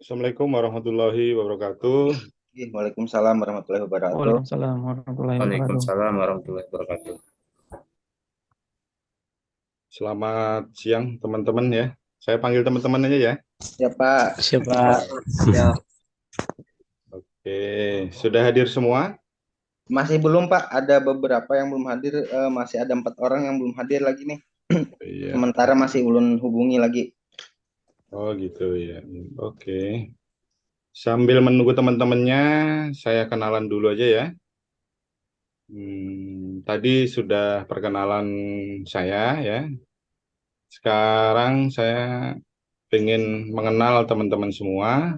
Assalamualaikum warahmatullahi wabarakatuh. Waalaikumsalam warahmatullahi wabarakatuh. Waalaikumsalam warahmatullahi wabarakatuh. Waalaikumsalam warahmatullahi wabarakatuh. Selamat siang teman-teman ya. Saya panggil teman-teman aja ya. Ya Pak, Siapa? ya Oke, sudah hadir semua? masih belum Pak. Ada beberapa yang belum hadir. Masih ada 4 orang yang belum hadir lagi nih. Iya. Sementara masih ulun hubungi lagi. Oh gitu ya. Oke. Sambil menunggu teman-temannya, saya kenalan dulu aja ya. Tadi sudah perkenalan saya ya. Sekarang saya ingin mengenal teman-teman semua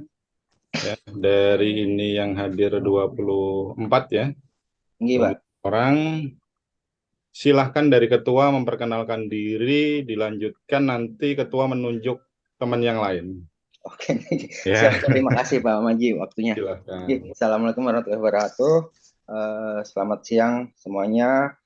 ya. Dari ini yang hadir 24 ya. Nggih Pak. Orang. Silahkan dari ketua memperkenalkan diri, dilanjutkan nanti ketua menunjuk teman yang lain. Oke, Ya, siap. Terima kasih Pak Maji waktunya. silahkan. Assalamualaikum warahmatullahi wabarakatuh. Selamat siang semuanya.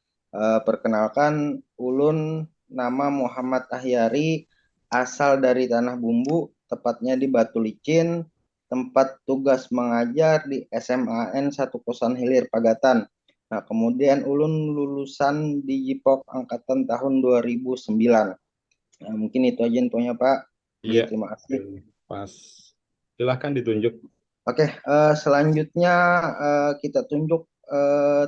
Perkenalkan, ulun nama Muhammad Ahyari, asal dari Tanah Bumbu, tepatnya di Batu Licin, tempat tugas mengajar di SMAN 1 Kosan Hilir Pagatan. Nah, kemudian ulun lulusan di JIPOK angkatan tahun 2009. Nah, mungkin itu aja infonya Pak. Iya, Terima kasih. pas. Silahkan ditunjuk. Oke, selanjutnya kita tunjuk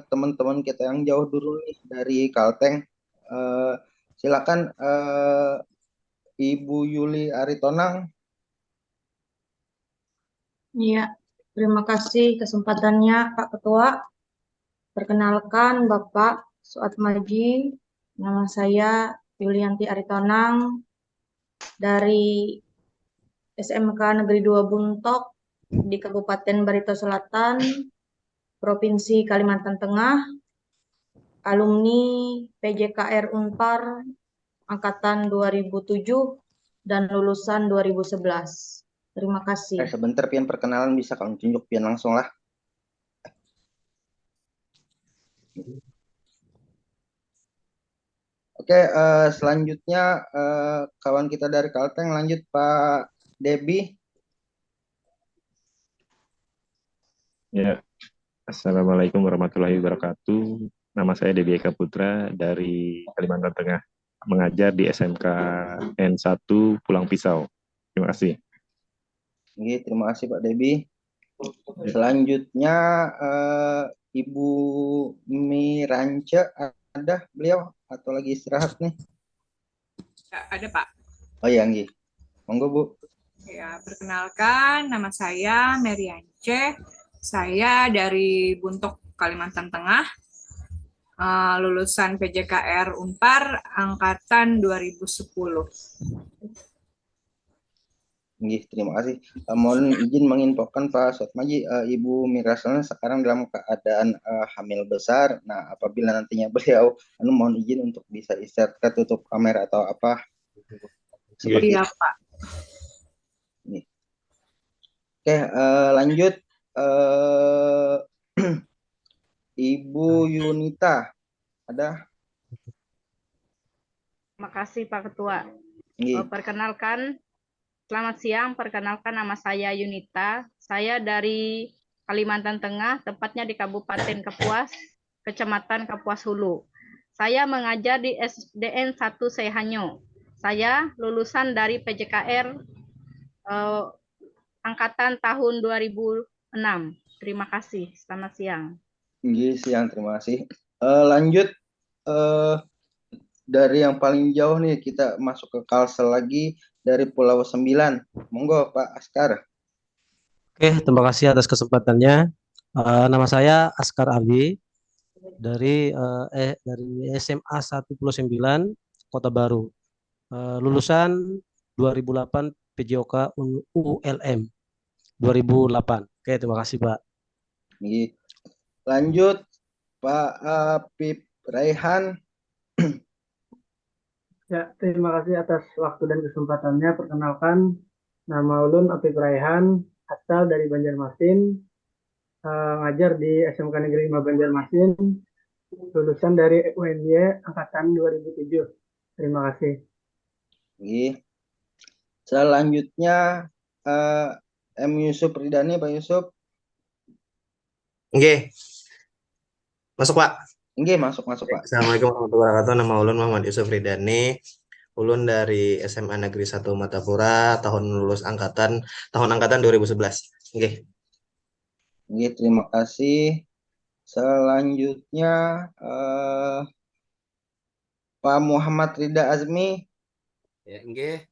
teman-teman kita yang jauh dulu nih dari Kalteng. Eh, Silakan Ibu Yuli Aritonang. Iya, terima kasih kesempatannya Pak Ketua. Perkenalkan Bapak Suatmaji, nama saya Yulianti Aritonang dari SMK Negeri 2 Buntok di Kabupaten Barito Selatan, Provinsi Kalimantan Tengah, alumni PJKR Unpar angkatan 2007 dan lulusan 2011. Terima kasih. Sebentar pian perkenalan bisa kamu tunjuk pian langsung lah. Oke, selanjutnya kawan kita dari Kalteng lanjut Pak Debi. Ya, Assalamualaikum warahmatullahi wabarakatuh. Nama saya Debi Eka Putra dari Kalimantan Tengah, mengajar di SMK N1 Pulang Pisau. Terima kasih. Oke, terima kasih Pak Debi. Selanjutnya Ibu Mirance, ada beliau atau lagi istirahat nih? Ya, ada Pak. Oh iya, Nggih. Monggo Bu. Ya, perkenalkan nama saya Meriance. Saya dari Buntok, Kalimantan Tengah. Lulusan PJKR Unpar angkatan 2010. Nggih, terima kasih. Mohon izin menginfokan Pak Sotmaji, Ibu Mirasana sekarang dalam keadaan hamil besar. Nah, apabila nantinya beliau mohon izin untuk bisa istirahat, tutup kamera atau apa seperti Iya itu. Pak. Nih. Oke, lanjut Ibu Yunita, ada? Terima kasih Pak Ketua. Nggih. Perkenalkan, selamat siang. Perkenalkan nama saya Yunita. Saya dari Kalimantan Tengah, tepatnya di Kabupaten Kapuas, Kecamatan Kapuas Hulu. Saya mengajar di SDN 1 Sehanyo. Saya lulusan dari PJKR angkatan tahun 2006. Terima kasih. Selamat siang. Nggih, siang, terima kasih. Lanjut dari yang paling jauh nih, kita masuk ke Kalsel lagi dari Pulau 9. Monggo Pak Askar. Oke, terima kasih atas kesempatannya. Nama saya Askar Abi dari SMA 1 Pulau 9 Kota Baru. Lulusan 2008 PJOK ULM 2008. Oke, terima kasih Pak. Nggih. Lanjut Pak Apip Raihan. Ya, terima kasih atas waktu dan kesempatannya. Perkenalkan, nama ulun Apip Raihan, asal dari Banjarmasin, ngajar di SMK Negeri 5 Banjarmasin, lulusan dari UNY angkatan 2007. Terima kasih. Nggih. Selanjutnya M. Yusuf Ridani, Pak Yusuf. Nggih, masuk Pak. Nggih, masuk Pak. Assalamualaikum warahmatullahi wabarakatuh. Nama ulun Muhammad Yusuf Ridani. Ulun dari SMA Negeri 1 Matapura, tahun angkatan 2011. Nggih. Nggih, terima kasih. Selanjutnya Pak Muhammad Rida Azmi. Ya, nggih,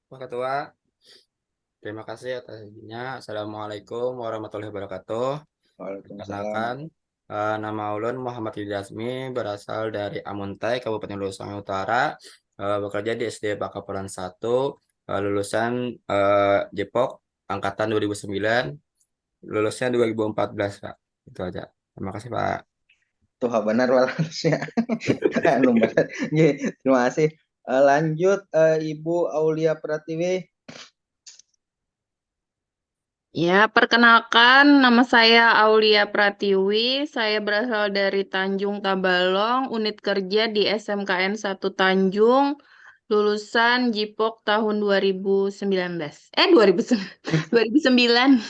Pak Ketua. Terima kasih atas izinnya. Assalamualaikum warahmatullahi wabarakatuh. Waalaikumsalam. Perkenalkan, nama ulun Muhammad Ridha Azmi, berasal dari Amuntai, Kabupaten Luwu Sungai Utara, bekerja di SD Pakapuran 1, lulusan Depok, angkatan 2009, lulusnya 2014, Pak. Itu aja. Terima kasih, Pak. Tuh benar walasnya. Nggih, terima kasih. Lanjut Ibu Aulia Pratiwi. Ya, perkenalkan nama saya Aulia Pratiwi. Saya berasal dari Tanjung Tabalong, unit kerja di SMKN 1 Tanjung, lulusan JIPOK tahun 2019. 2009.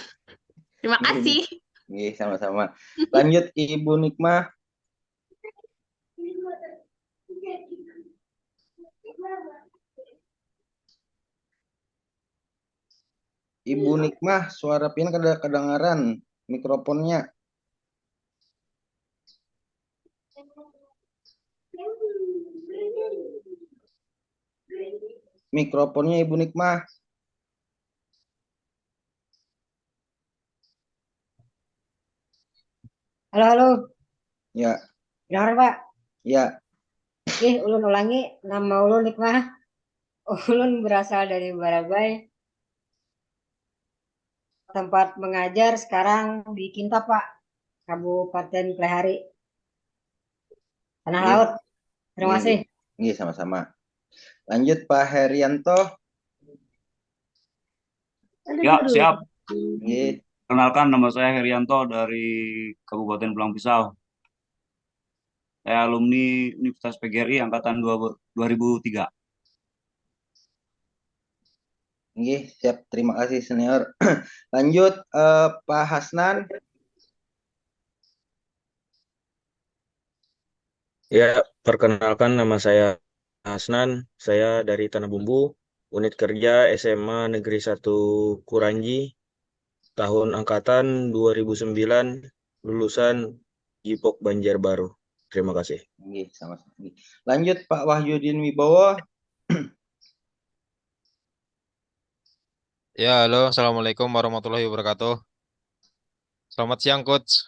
Terima kasih. Nggih, sama-sama. Lanjut Ibu Nikmah. Ibu Nikmah, suara pin kedengaran mikrofonnya. Mikrofonnya Ibu Nikmah. Halo, halo. Ya. Dengar, Pak? Ya. Ulun ulangi, nama ulun Nikmah. Ulun berasal dari Barabai. Tempat mengajar sekarang di Kinta, Pak. Kabupaten Klehari. Tanah Laut. Terima kasih. Iya, sama-sama. Lanjut Pak Herianto. Ya, siap. Nggih. Kenalkan, nama saya Herianto dari Kabupaten Pulang Pisau. Saya alumni Universitas PGRI angkatan 2003. Nggih, siap. Terima kasih senior. Lanjut Pak Hasnan. Ya, perkenalkan nama saya Hasnan. Saya dari Tanah Bumbu, unit kerja SMA Negeri 1 Kuranji, tahun angkatan 2009, lulusan JIPOK Banjarbaru. Terima kasih. Nggih, sama-sama. Lanjut Pak Wahyudin Wibowo. Ya, halo. Assalamualaikum warahmatullahi wabarakatuh. Selamat siang, Coach.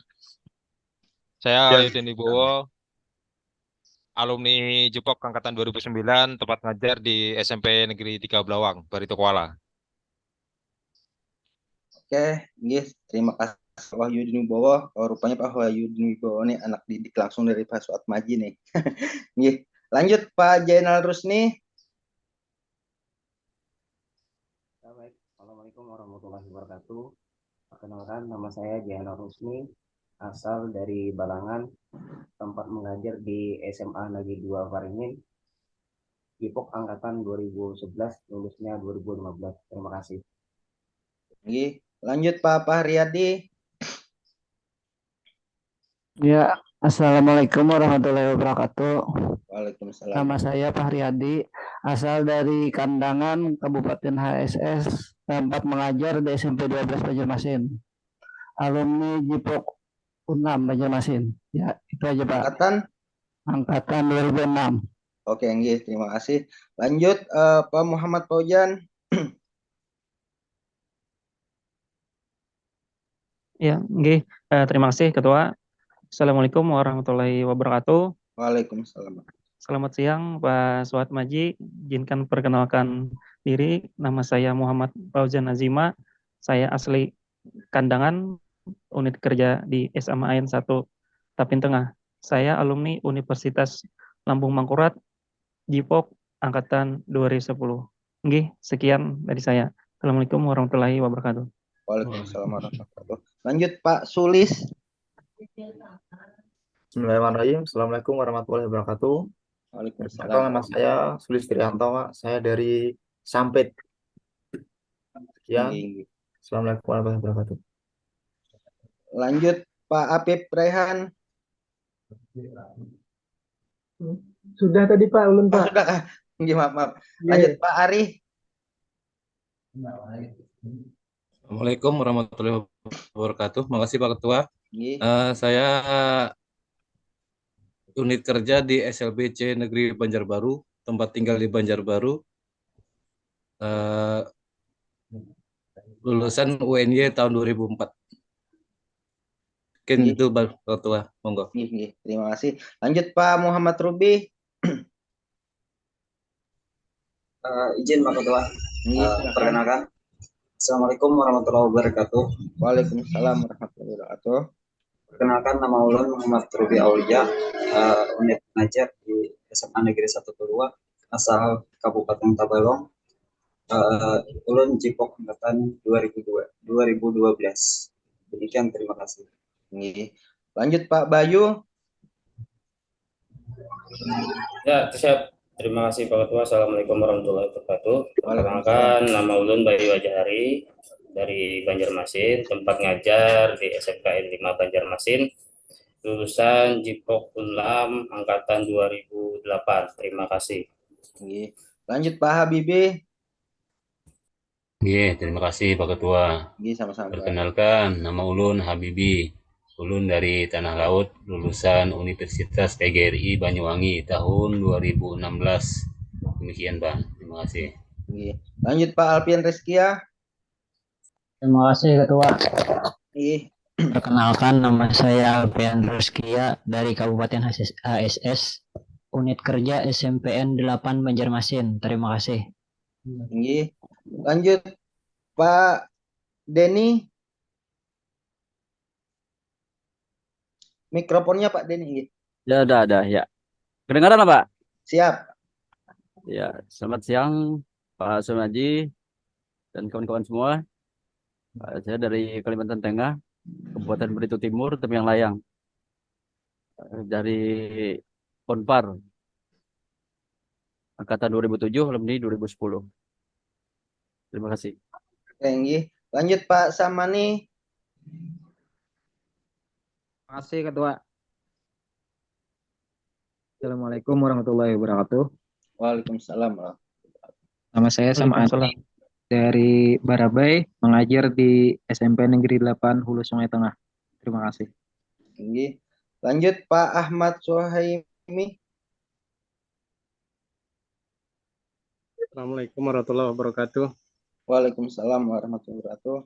Saya Wahyudin Wibowo, alumni JIPOK angkatan 2009, tempat ngajar di SMP Negeri 3 Blawang, Barito Kuala. Oke, nggih, terima kasih Pak Wahyudin Wibowo. Oh, rupanya Pak Wahyudin Wibowo ini anak didik langsung dari Pak Suat Maji nih. Nggih. Lanjut Pak Jainal Rusni. Assalamualaikum warahmatullahi wabarakatuh. Perkenalkan, nama saya Jainal Rusni, asal dari Balangan, tempat mengajar di SMA Negeri 2 Waringin, JIPOK angkatan 2011, lulusnya 2015. Terima kasih. Nggih. Lanjut Pak Riyadi. Ya, Assalamualaikum warahmatullahi wabarakatuh. Waalaikumsalam. Nama saya Riyadi, asal dari Kandangan, Kabupaten HSS, tempat mengajar di SMP 12 Banjarmasin. Alumni JIPOK U6 Banjarmasin. Ya, itu aja Pak. Angkatan 2006. Oke, nggih, terima kasih. Lanjut Pak Muhammad Paujan. Ya, nggih. Terima kasih Ketua. Assalamualaikum warahmatullahi wabarakatuh. Waalaikumsalam. Selamat siang Pak Suat Maji. Izinkan perkenalkan diri. Nama saya Muhammad Fauzan Azima. Saya asli Kandangan, unit kerja di SMA AN 1 Tapin Tengah. Saya alumni Universitas Lambung Mangkurat, JIPOK angkatan 2010. Nggih, sekian dari saya. Assalamualaikum warahmatullahi wabarakatuh. Waalaikumsalam warahmatullahi wabarakatuh. Lanjut Pak Sulis. Bismillahirrahmanirrahim. Assalamualaikum warahmatullahi wabarakatuh. Waalaikumsalam. Nama saya Sulis Trianto, Pak. Saya dari Sampit. Sekian. Assalamualaikum warahmatullahi wabarakatuh. Lanjut Pak Apip Raihan. Sudah tadi Pak ulun Oh, Pak. sudah. Maaf. Iya. Lanjut Pak Ari. Assalamualaikum warahmatullahi wabarakatuh. Makasih Pak Ketua. Nggih. Saya unit kerja di SLBC Negeri Banjarbaru, tempat tinggal di Banjarbaru. Lulusan UNY tahun 2004. Mungkin itu Pak Ketua, monggo. Nggih. Terima kasih. Lanjut Pak Muhammad Rubi. Izin Pak Ketua, perkenalkan. Assalamualaikum warahmatullahi wabarakatuh. Waalaikumsalam warahmatullahi wabarakatuh. Perkenalkan, nama ulun Muhammad Rubi Aulia, unit pengajar di SMA Negeri 1 Purwa, asal Kabupaten Tabalong. Ulun Jipok angkatan 2012. Demikian, terima kasih. Lanjut Pak Bayu. Ya, siap. Terima kasih Pak Ketua. Assalamualaikum warahmatullahi wabarakatuh. Perkenalkan, nama ulun Bayu Wajahari dari Banjarmasin, tempat ngajar di SMKN 5 Banjarmasin, lulusan Jipok Unlam angkatan 2008. Terima kasih. Lanjut Pak Habibie. Terima kasih Pak Ketua. Sama-sama. Perkenalkan, nama ulun Habibie. Ulun dari Tanah Laut, lulusan Universitas PGRI Banyuwangi tahun 2016. Demikian Bang, terima kasih. Lanjut Pak Alpian Rizkia. Terima kasih Ketua. Iya. Perkenalkan, nama saya Alpian Rizkia dari Kabupaten HSS, unit kerja SMPN 8 Banjarmasin. Terima kasih. Lanjut Pak Denny. Mikrofonnya Pak Denny. Ya, ada ya. Kedengaran lah, Pak? Siap. Ya, selamat siang Pak Sumaji dan kawan-kawan semua. Saya dari Kalimantan Tengah, Kabupaten Belitung Timur, Tembiang Layang. Dari Unpar, angkatan 2007, alumni 2010. Terima kasih. Lanjut Pak Samani. Terima kasih Ketua. Assalamualaikum warahmatullahi wabarakatuh. Waalaikumsalam. Nama saya Samani dari Barabai, mengajar di SMP Negeri 8 Hulu Sungai Tengah. Terima kasih. Lanjut Pak Ahmad Suhaimi. Assalamualaikum warahmatullahi wabarakatuh. Waalaikumsalam warahmatullahi wabarakatuh.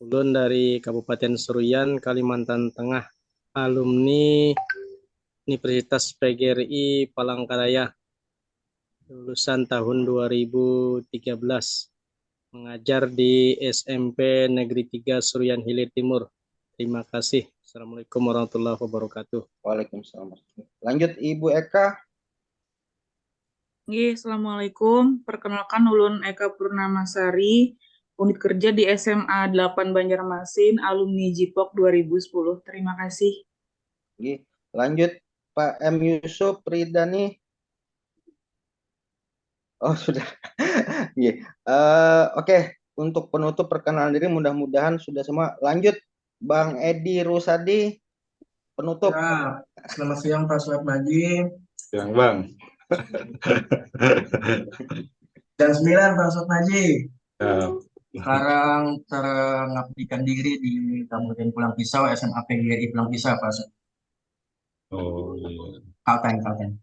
Ulun dari Kabupaten Seruyan, Kalimantan Tengah, alumni Universitas PGRI Palangkaraya, lulusan tahun 2013, mengajar di SMP Negeri 3 Seruyan Hilir Timur. Terima kasih. Assalamualaikum warahmatullahi wabarakatuh. Waalaikumsalam. Lanjut Ibu Eka. Assalamualaikum. Perkenalkan ulun Eka Purnamasari, unit kerja di SMA 8 Banjarmasin, alumni Jipok 2010. Terima kasih. Lanjut Pak M. Yusuf Ridani. Oh, sudah. Oke. Untuk penutup perkenalan diri mudah-mudahan sudah semua. Lanjut Bang Edi Rusadi, penutup. Ya, selamat siang Pak Suat Maji. Siang Bang. Jam 9 Pak Suat Maji. Ya. Sekarang terngabdikan diri di Kabupaten Pulang Pisau, SMA PGRI Pulang Pisau Pak Suat. Oh iya. Kalteng.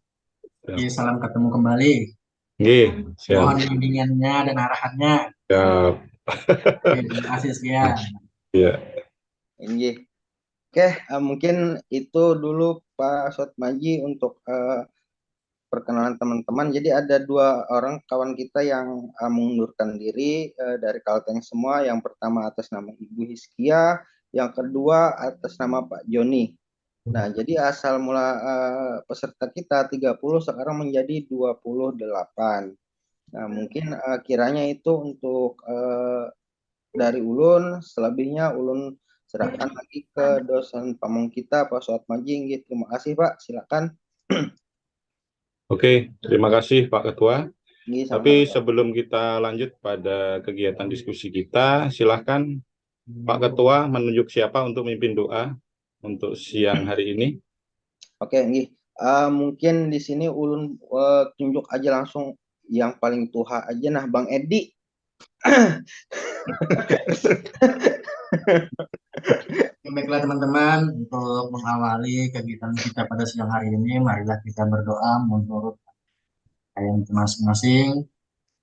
Jadi salam ketemu kembali. Siap. Mohon bimbingannya dan arahannya. Siap. Terima kasih sekian. Iya. Oke, mungkin itu dulu Pak Sotmaji untuk perkenalan teman-teman. Jadi ada 2 orang kawan kita yang mengundurkan diri dari Kalteng semua. Yang pertama atas nama Ibu Hiskia, yang kedua atas nama Pak Joni. Nah, jadi asal mula peserta kita 30 sekarang menjadi 28. Nah, mungkin kiranya itu untuk dari ulun, selebihnya ulun serahkan lagi ke dosen pamong kita Pak Suatmaji. Terima kasih Pak, silakan. Oke, terima kasih Pak Ketua. Nggih, Tapi sama-sama. sebelum kita lanjut pada kegiatan diskusi kita, silahkan Pak Ketua menunjuk siapa untuk memimpin doa untuk siang hari ini. Oke, nggih. Mungkin di sini ulun tunjuk aja langsung yang paling tua aja, nah Bang Edi. Baiklah teman-teman, untuk mengawali kegiatan kita pada siang hari ini, marilah kita berdoa menurut ayat masing-masing.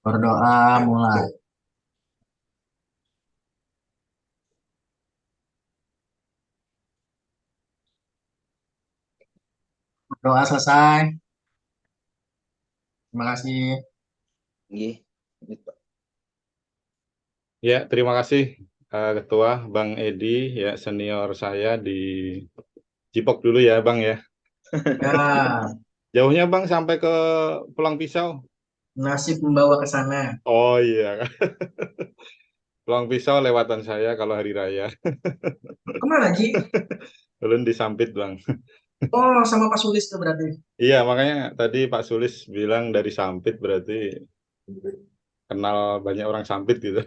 Berdoa mulai. Berdoa selesai. Terima kasih. Nggih. Ya, terima kasih Ketua Bang Edi, ya senior saya di Cipok dulu ya Bang ya. Ya, Jauhnya Bang sampai ke Pulang Pisau. nasib membawa ke sana. Oh iya. Pulang Pisau lewatan saya kalau hari raya. Kemana, Ji? Ulun di Sampit Bang. Oh, sama Pak Sulis tuh berarti. Iya, makanya tadi Pak Sulis bilang dari Sampit berarti kenal banyak orang Sampit gitu.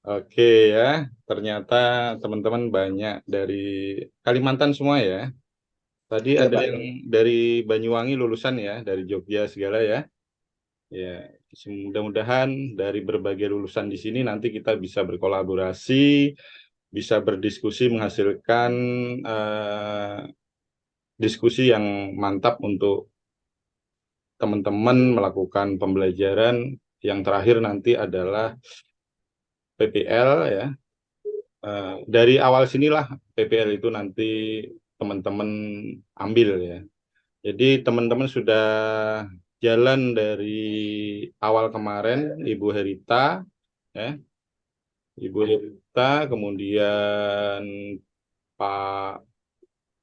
Oke ya, ternyata teman-teman banyak dari Kalimantan semua ya. Tadi Oke, ada Pak. yang dari Banyuwangi lulusan ya, dari Jogja segala ya. Ya, mudah-mudahan dari berbagai lulusan di sini nanti kita bisa berkolaborasi, bisa berdiskusi menghasilkan diskusi yang mantap untuk teman-teman melakukan pembelajaran. Yang terakhir nanti adalah PPL ya. Dari awal sinilah PPL itu nanti teman-teman ambil ya. Jadi teman-teman sudah jalan dari awal kemarin, Ibu Herita, ya, Ibu Herita, kemudian Pak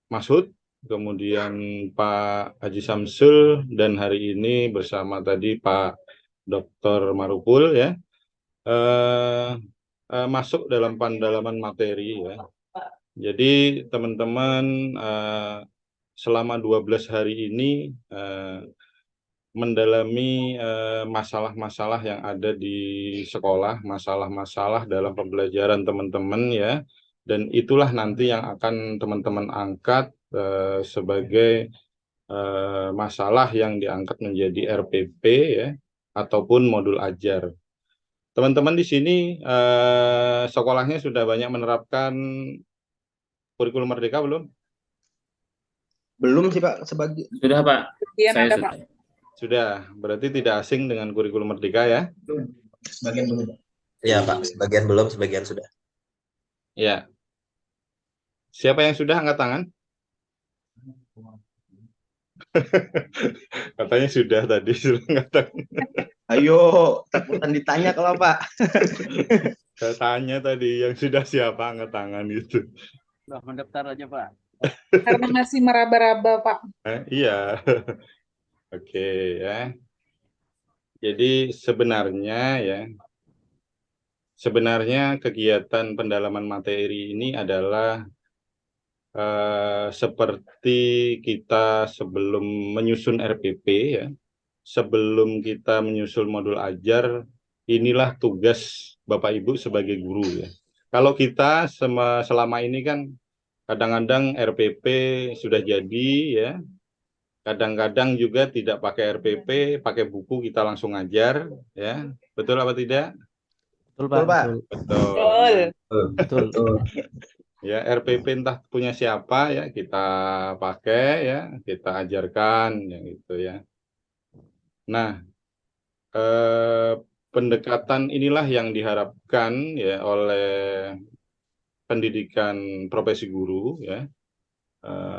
Masud, kemudian Pak Haji Samsul, dan hari ini bersama tadi Pak Dr. Marupul ya. Masuk dalam pendalaman materi ya. Jadi teman-teman selama 12 hari ini mendalami masalah-masalah yang ada di sekolah, masalah-masalah dalam pembelajaran teman-teman ya. Dan itulah nanti yang akan teman-teman angkat sebagai masalah yang diangkat menjadi RPP ya, ataupun modul ajar. Teman-teman di sini sekolahnya sudah banyak menerapkan kurikulum Merdeka belum? Belum sih Pak, sebagai Sudah Pak, Kemudian saya ada sudah. Pak. Sudah, berarti tidak asing dengan kurikulum Merdeka ya? Sebagian belum. Ya Pak, sebagian belum, sebagian sudah. Ya. Siapa yang sudah angkat tangan? Katanya sudah tadi suruh angkat tangan. Ayo, takutan ditanya kalau Pak. Saya tanya tadi yang sudah siapa angkat tangan itu. Sudah mendaftar aja Pak. Karena masih meraba-raba Pak. Iya. Oke ya. Jadi sebenarnya kegiatan pendalaman materi ini adalah seperti kita sebelum menyusun RPP ya. Sebelum kita menyusul modul ajar, inilah tugas Bapak Ibu sebagai guru ya. Kalau kita selama ini kan kadang-kadang RPP sudah jadi ya, kadang-kadang juga tidak pakai RPP, pakai buku kita langsung ngajar ya. Betul apa tidak? Betul Pak. Betul. Betul. Ya, RPP entah punya siapa ya, kita pakai ya, kita ajarkan ya gitu ya. Nah, pendekatan inilah yang diharapkan ya oleh pendidikan profesi guru ya.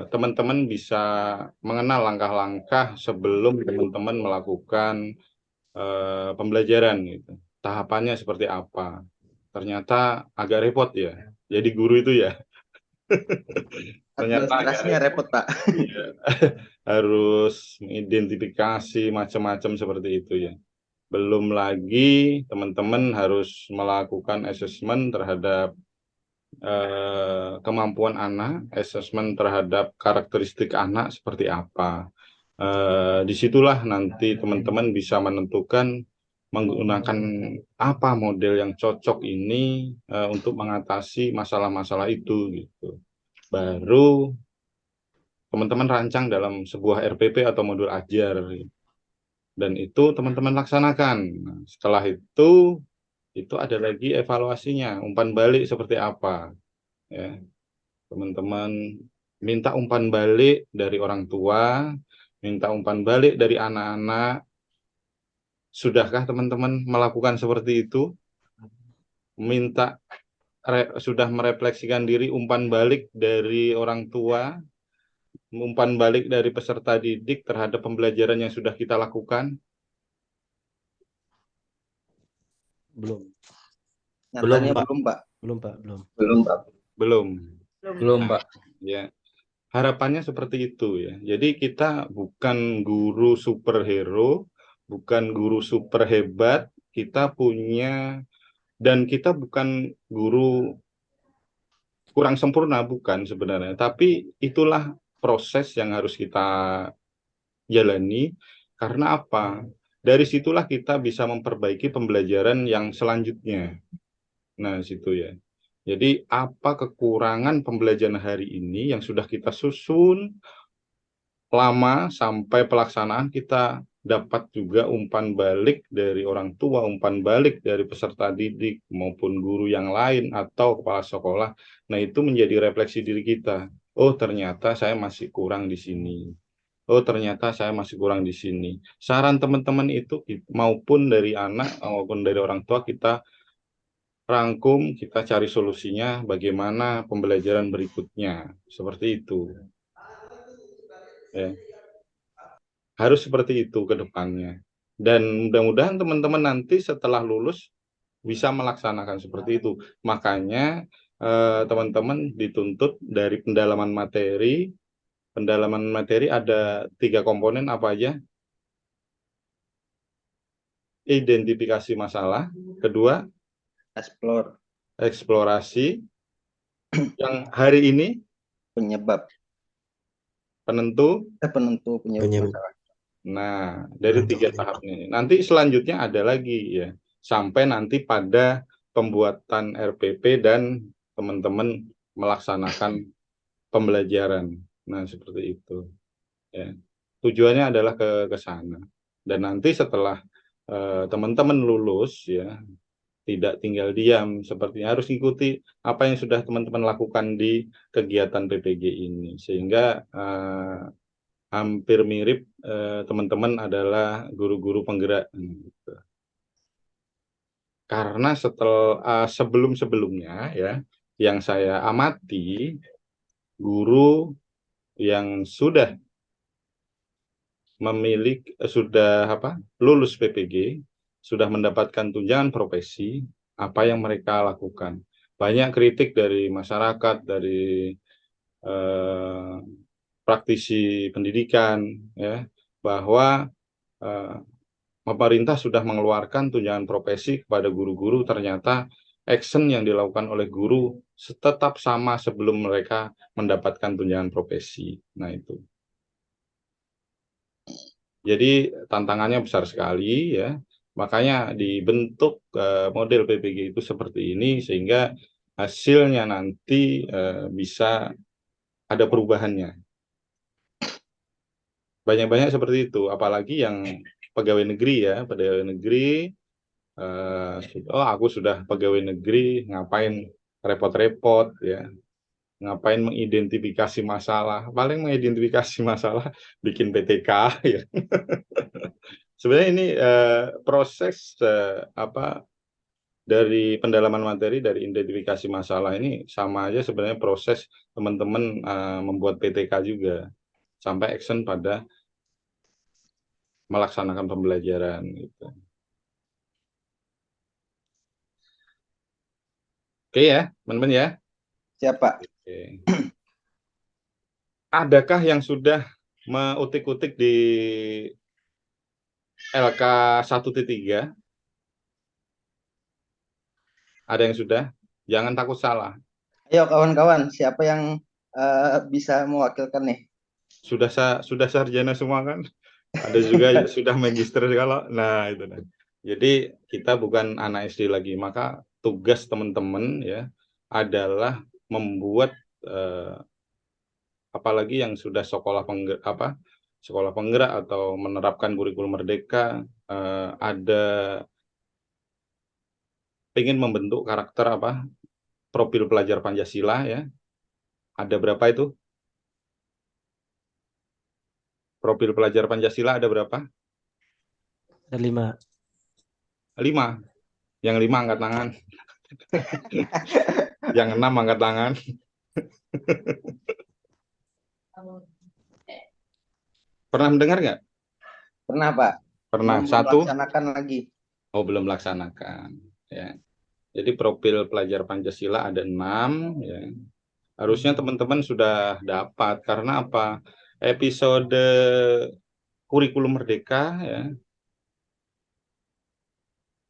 Teman-teman bisa mengenal langkah-langkah sebelum teman-teman melakukan pembelajaran gitu. Tahapannya seperti apa? Ternyata agak repot ya. Jadi guru itu ya. Ternyata administrasinya repot Pak. Iya. Harus mengidentifikasi macam-macam seperti itu ya. Belum lagi teman-teman harus melakukan asesmen terhadap kemampuan anak, asesmen terhadap karakteristik anak seperti apa. Disitulah nanti teman-teman bisa menentukan menggunakan apa model yang cocok ini untuk mengatasi masalah-masalah itu gitu. Baru teman-teman rancang dalam sebuah RPP atau modul ajar dan itu teman-teman laksanakan. Nah, setelah itu ada lagi evaluasinya, umpan balik seperti apa ya. Teman-teman minta umpan balik dari orang tua, minta umpan balik dari anak-anak. Sudahkah teman-teman melakukan seperti itu? Sudah merefleksikan diri umpan balik dari orang tua, umpan balik dari peserta didik terhadap pembelajaran yang sudah kita lakukan? Belum. Nyatanya Pak. belum, Pak. Belum, Pak. Belum. Belum, Pak. Belum, Pak. Ya. Harapannya seperti itu ya. Jadi kita bukan guru superhero, bukan guru super hebat, kita punya, dan kita bukan guru kurang sempurna, bukan sebenarnya. Tapi itulah proses yang harus kita jalani. Karena apa? Dari situlah kita bisa memperbaiki pembelajaran yang selanjutnya. Nah, situ ya. Jadi apa kekurangan pembelajaran hari ini yang sudah kita susun lama sampai pelaksanaan, kita dapat juga umpan balik dari orang tua, umpan balik dari peserta didik maupun guru yang lain atau kepala sekolah. Nah, itu menjadi refleksi diri kita. Oh, ternyata saya masih kurang di sini. Oh, ternyata saya masih kurang di sini. Saran teman-teman itu maupun dari anak maupun dari orang tua kita rangkum, kita cari solusinya bagaimana pembelajaran berikutnya. Seperti itu. Ya. Harus seperti itu ke depannya. Dan mudah-mudahan teman-teman nanti setelah lulus bisa melaksanakan seperti itu. Makanya teman-teman dituntut dari pendalaman materi. Pendalaman materi ada 3 komponen apa aja? Identifikasi masalah. Kedua, eksplorasi. Yang hari ini penyebab. Penentu Penyebab masalah. Nah, dari 3 tahap ini. Nanti selanjutnya ada lagi ya. Sampai nanti pada pembuatan RPP dan teman-teman melaksanakan pembelajaran. Nah, seperti itu. Ya. Tujuannya adalah ke sana. Dan nanti setelah teman-teman lulus ya, tidak tinggal diam, sepertinya harus ikuti apa yang sudah teman-teman lakukan di kegiatan PPG ini, sehingga hampir mirip teman-teman adalah guru-guru penggerak. Gitu. Karena sebelum-sebelumnya ya, yang saya amati, guru yang sudah lulus PPG, sudah mendapatkan tunjangan profesi, apa yang mereka lakukan. Banyak kritik dari masyarakat, dari praktisi pendidikan, ya, bahwa pemerintah sudah mengeluarkan tunjangan profesi kepada guru-guru, ternyata action yang dilakukan oleh guru tetap sama sebelum mereka mendapatkan tunjangan profesi. Nah, itu. Jadi tantangannya besar sekali ya. Makanya dibentuk model PPG itu seperti ini sehingga hasilnya nanti bisa ada perubahannya. Banyak-banyak seperti itu, apalagi yang pegawai negeri ya, pegawai negeri. Aku sudah pegawai negeri, ngapain repot-repot ya, ngapain mengidentifikasi masalah, paling mengidentifikasi masalah bikin PTK ya. Sebenarnya ini proses dari pendalaman materi, dari identifikasi masalah ini sama aja sebenarnya proses teman-teman membuat PTK juga, sampai action pada melaksanakan pembelajaran gitu. Oke ya, teman-teman ya. Siapa? Oke. Adakah yang sudah mengutik-utik di LK 1.3? Ada yang sudah? Jangan takut salah. Ayo kawan-kawan, siapa yang bisa mewakilkan nih? sudah sarjana semua kan? Ada juga yang sudah magister kalau. Nah, itu. Jadi kita bukan anak SD lagi, maka tugas teman-teman ya adalah membuat apalagi yang sudah sekolah penggerak atau menerapkan kurikulum merdeka, ada ingin membentuk karakter profil pelajar Pancasila ya. Ada berapa itu? Profil pelajar Pancasila ada berapa? Ada 5. 5. Yang 5 angkat tangan. Yang 6 angkat tangan. Pernah mendengar nggak? Pernah, Pak. Pernah. Belum 1. melaksanakan lagi. Oh, belum melaksanakan. Ya. Jadi profil pelajar Pancasila ada 6. Ya. Harusnya teman-teman sudah dapat. Karena apa? Episode kurikulum merdeka ya.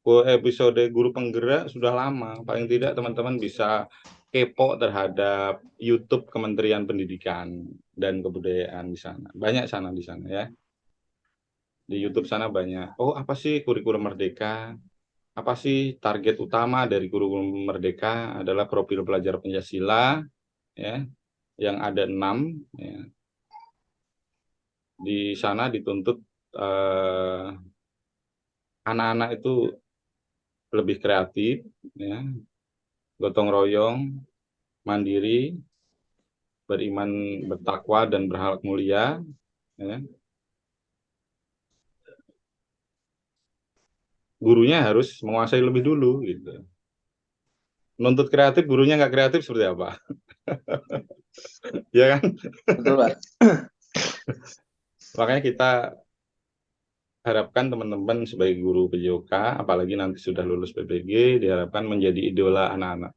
Episode guru penggerak sudah lama. Paling tidak teman-teman bisa kepo terhadap YouTube Kementerian Pendidikan dan Kebudayaan di sana. Banyak sana di sana ya. Di YouTube sana banyak. Oh, apa sih kurikulum merdeka? Apa sih target utama dari kurikulum merdeka? Adalah profil pelajar Pancasila ya, yang ada 6 ya. Di sana dituntut anak-anak itu lebih kreatif ya, gotong royong, mandiri, beriman, bertakwa dan berakhlak mulia ya. Gurunya harus menguasai lebih dulu gitu. Menuntut kreatif, gurunya nggak kreatif seperti apa? Ya kan? Betul, Pak. Makanya kita harapkan teman-teman sebagai guru PJOK, apalagi nanti sudah lulus PPG, diharapkan menjadi idola anak-anak.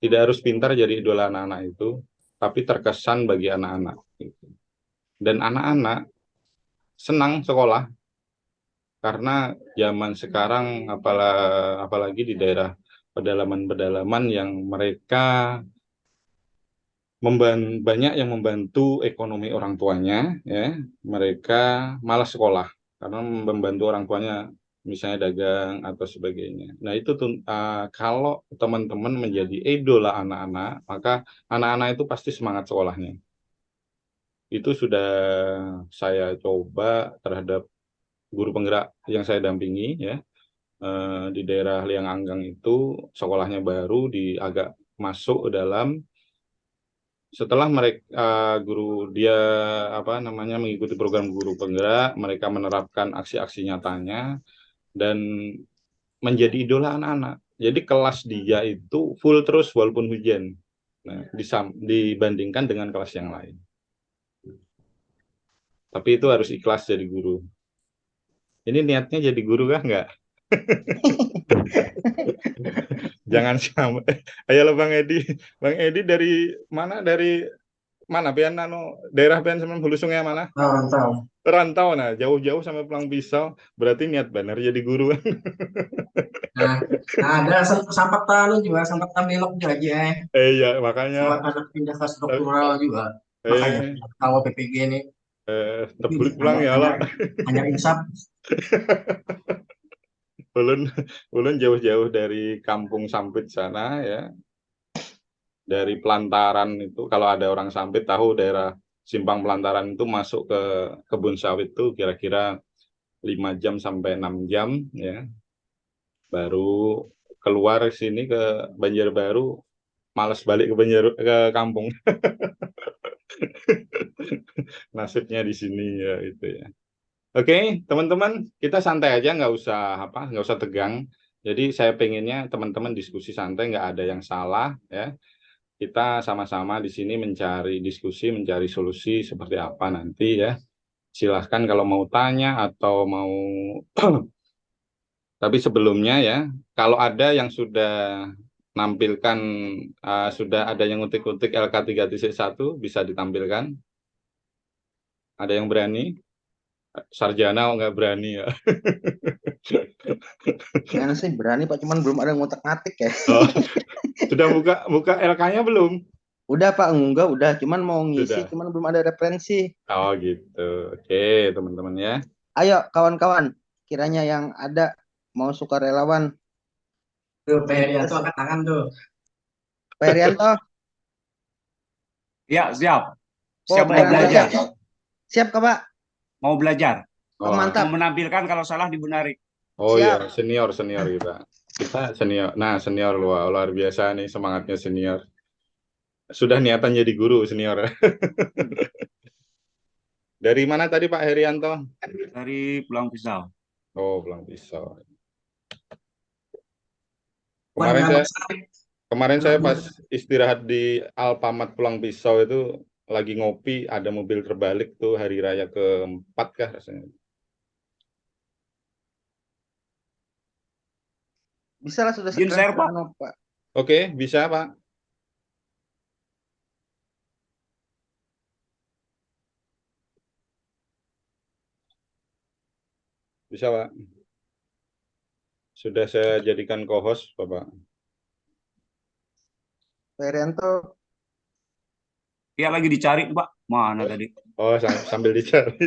Tidak harus pintar jadi idola anak-anak itu, tapi terkesan bagi anak-anak. Dan anak-anak senang sekolah, karena zaman sekarang, apalagi di daerah pedalaman-pedalaman yang mereka banyak yang membantu ekonomi orang tuanya, ya, mereka malas sekolah karena membantu orang tuanya, misalnya dagang atau sebagainya. Nah itu kalau teman-teman menjadi idola anak-anak, maka anak-anak itu pasti semangat sekolahnya. Itu sudah saya coba terhadap guru penggerak yang saya dampingi ya, di daerah Liang Anggang itu sekolahnya baru agak masuk dalam. Setelah mereka mengikuti program guru penggerak, mereka menerapkan aksi-aksi nyatanya dan menjadi idola anak-anak. Jadi kelas dia itu full terus walaupun hujan. Nah, dibandingkan dengan kelas yang lain. Tapi itu harus ikhlas jadi guru. Ini niatnya jadi guru kah enggak? Jangan sampai. Ayolah Bang Edi. Bang Edi dari mana? Dari mana? Daerah Pian sama Hulu Sungai mana? Rantau. Rantau, nah jauh-jauh sampai Pulang Pisau. Berarti niat benar jadi guru. Nah, ada Sampatan juga, Sampatan belok juga aja. Iya, makanya. Ada pindah ke struktural juga. Makanya tahu PPG ini. Terbalik pulang ya lah. Hanya insaf. Ulun jauh-jauh dari Kampung Sampit sana ya. Dari Pelantaran itu, kalau ada orang Sampit tahu daerah Simpang Pelantaran itu masuk ke kebun sawit itu kira-kira 5 jam sampai 6 jam ya. Baru keluar sini ke Banjarbaru, malas balik ke kampung. Nasibnya di sini ya itu ya. Oke, teman-teman, kita santai aja, nggak usah tegang. Jadi saya pengennya teman-teman diskusi santai, nggak ada yang salah ya. Kita sama-sama di sini mencari diskusi, mencari solusi seperti apa nanti ya. Silahkan kalau mau tanya atau mau tapi sebelumnya ya, kalau ada yang sudah nampilkan, sudah ada yang utik-utik LK3.1 bisa ditampilkan. Ada yang berani? Sarjana nggak berani ya? Gimana sih berani Pak, cuman belum ada ngotak-ngatik ya. Oh, sudah buka LK-nya belum? Udah Pak, enggak udah, cuman mau ngisi, Sudah. cuman belum ada referensi. Oh gitu. Oke, teman-teman ya. Ayo kawan-kawan, kiranya yang ada mau sukarelawan. Tuh, Pak Herianto angkat tangan tuh. Pak Herianto, Ya, siap. oh Siap Pak mau Herianto belajar. siap. Siap Kak Pak. Mau belajar. Oh, mantap. Mau menampilkan kalau salah dibenari. Oh Siap. ya, senior kita. Kita senior. Nah, senior luar biasa nih semangatnya senior. Sudah niatan jadi guru senior. Dari mana tadi Pak Herianto? Dari Pulang Pisau. Oh, Pulang Pisau. Bukan Kemarin saya pas istirahat di Alfamart Pulang Pisau itu lagi ngopi, ada mobil terbalik tuh hari raya keempat kah rasanya. Bisa lah sudah Izin share, Pak. Pak. Oke, bisa Pak. Bisa Pak. Sudah saya jadikan co-host Bapak. Pak Herianto. Ya lagi dicari Pak. Mana tadi? Oh, sambil dicari.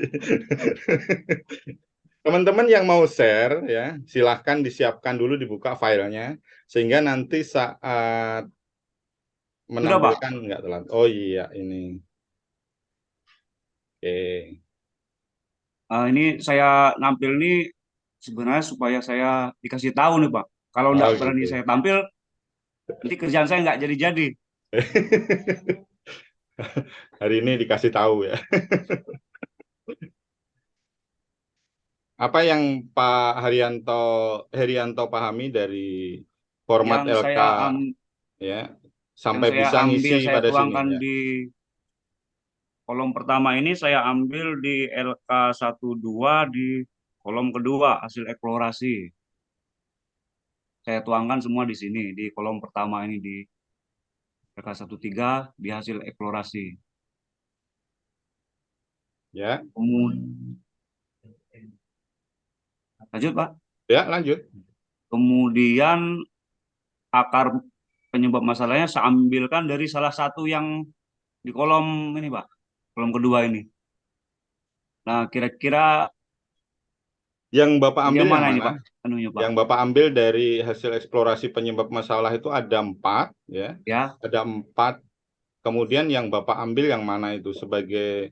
Teman-teman yang mau share ya, silahkan disiapkan dulu, dibuka filenya sehingga nanti saat menampilkan nggak telat. Oh iya ini. Oke. Ini saya nampil nih sebenarnya supaya saya dikasih tahu nih Pak. Kalau nggak berani gitu. saya tampil, nanti kerjaan saya nggak jadi-jadi. Hari ini dikasih tahu ya. Apa yang Pak Herianto pahami dari format Yang LK ya sampai yang bisa ngisi saya pada sini tuangkan ya. di kolom pertama ini saya ambil di LK12 di kolom kedua hasil eksplorasi. Saya tuangkan semua di sini di kolom pertama ini di LK13 di hasil eksplorasi. Ya. Lanjut Pak. Ya, lanjut. Kemudian akar penyebab masalahnya saya ambilkan dari salah satu yang di kolom ini Pak, kolom kedua ini. Nah, kira-kira yang Bapak ambil mana yang ini mana? Pak? Anunya, Pak. Yang Bapak ambil dari hasil eksplorasi penyebab masalah itu ada 4 ya. Ya. Ada 4. Kemudian yang Bapak ambil yang mana itu sebagai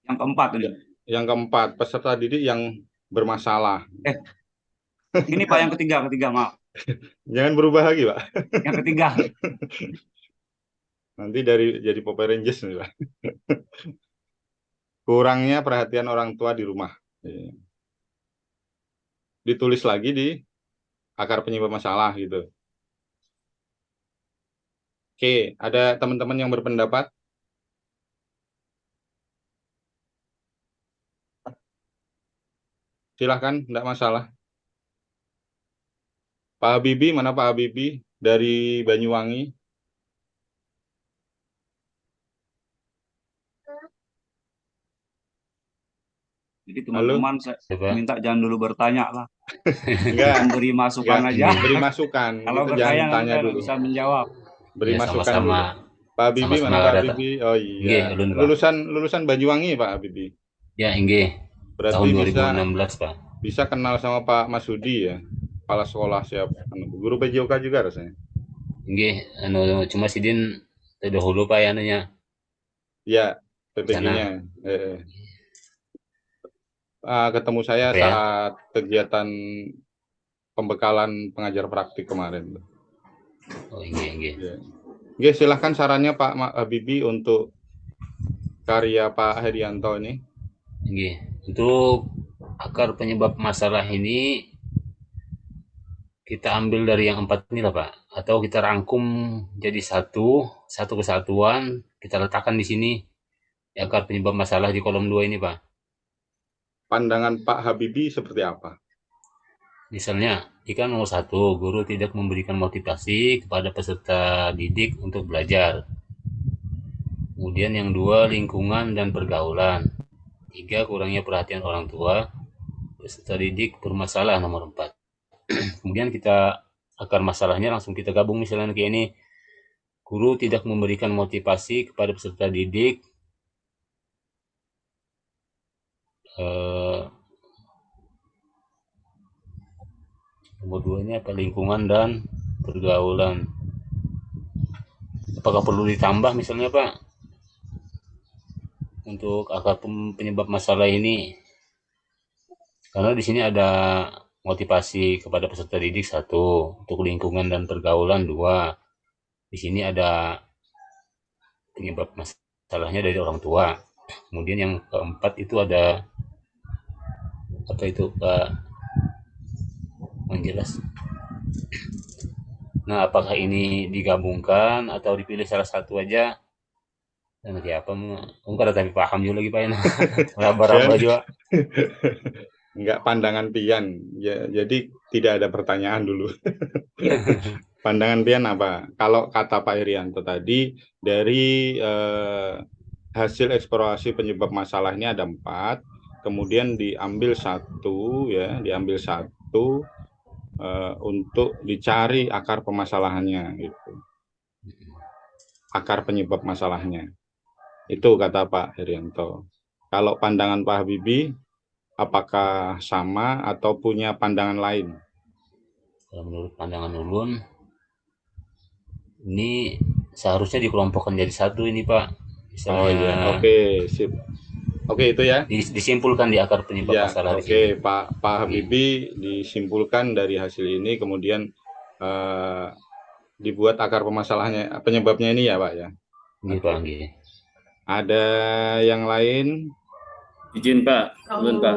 yang keempat ini? Yang keempat, peserta didik yang bermasalah. Ini Pak yang ketiga maaf. Jangan berubah lagi Pak. Yang ketiga. Nanti jadi Power Rangers nih Pak. Kurangnya perhatian orang tua di rumah. Ditulis lagi di akar penyebab masalah gitu. Oke, ada teman-teman yang berpendapat? Silahkan, tidak masalah. Pak Habibie, mana Pak Habibie? Dari Banyuwangi. Jadi teman-teman saya minta jangan dulu bertanya lah. Enggak. Beri masukan aja. Beri masukan. Kalau gitu, bertanya jangan tanya dulu. bisa menjawab. Beri Ya, masukan sama-sama. dulu. Pak Habibie, mana Pak Habibie? Oh iya. Lulusan Banyuwangi Pak Habibie. Ya, inggih. Berarti tahun 2016 Pak. Bisa kenal sama Pak Masudi ya. Kepala sekolah siap. Guru PJOK juga rasanya. Inggih, cuma sidin terdahulu Pak ya anunya. Ya, PPG-nya. Ketemu saya saat kegiatan pembekalan pengajar praktik kemarin. Oh, inggih. Oke, silahkan sarannya Pak Habibie untuk karya Pak Herianto ini. Inggih. Untuk akar penyebab masalah ini kita ambil dari yang 4 ini lah Pak, atau kita rangkum jadi satu kesatuan, kita letakkan di sini akar penyebab masalah di kolom 2 ini Pak. Pandangan Pak Habibie seperti apa? Misalnya, jika nomor 1, guru tidak memberikan motivasi kepada peserta didik untuk belajar. Kemudian yang 2, lingkungan dan pergaulan. 3, kurangnya perhatian orang tua. Peserta didik bermasalah nomor 4. Kemudian kita akar masalahnya langsung kita gabung misalnya kayak ini. guru tidak memberikan motivasi kepada peserta didik nomor 2 ini apa, lingkungan dan pergaulan. Apakah perlu ditambah misalnya Pak untuk akar penyebab masalah ini? Karena di sini ada motivasi kepada peserta didik 1, untuk lingkungan dan pergaulan 2. Di sini ada penyebab masalahnya dari orang tua. Kemudian yang keempat itu ada apa itu Pak? Menjelas. Nah, apakah ini digabungkan atau dipilih salah satu aja? Dan nanti apa? Enggak ada tapi paham juga lagi Pak ini. Raba-raba juga. Enggak, pandangan Pian. Ya, jadi tidak ada pertanyaan dulu. Pandangan Pian apa? Kalau kata Pak Irianto tadi, dari hasil eksplorasi penyebab masalah ini ada 4, kemudian diambil 1 ya, diambil 1 untuk dicari akar permasalahannya gitu. Akar penyebab masalahnya. Itu kata Pak Herianto. Kalau pandangan Pak Habibie, apakah sama atau punya pandangan lain? Kalau menurut pandangan ulun, ini seharusnya dikelompokkan jadi 1 ini Pak. Misalnya, oh iya, oke, sip. Oke, itu ya. Disimpulkan di akar penyebab ya, masalah oke, di sini. Pak Habibie disimpulkan dari hasil ini, kemudian dibuat akar permasalahannya, penyebabnya ini ya Pak ya. Iya Pak. Ada yang lain? Izin Pak, ulun Pak.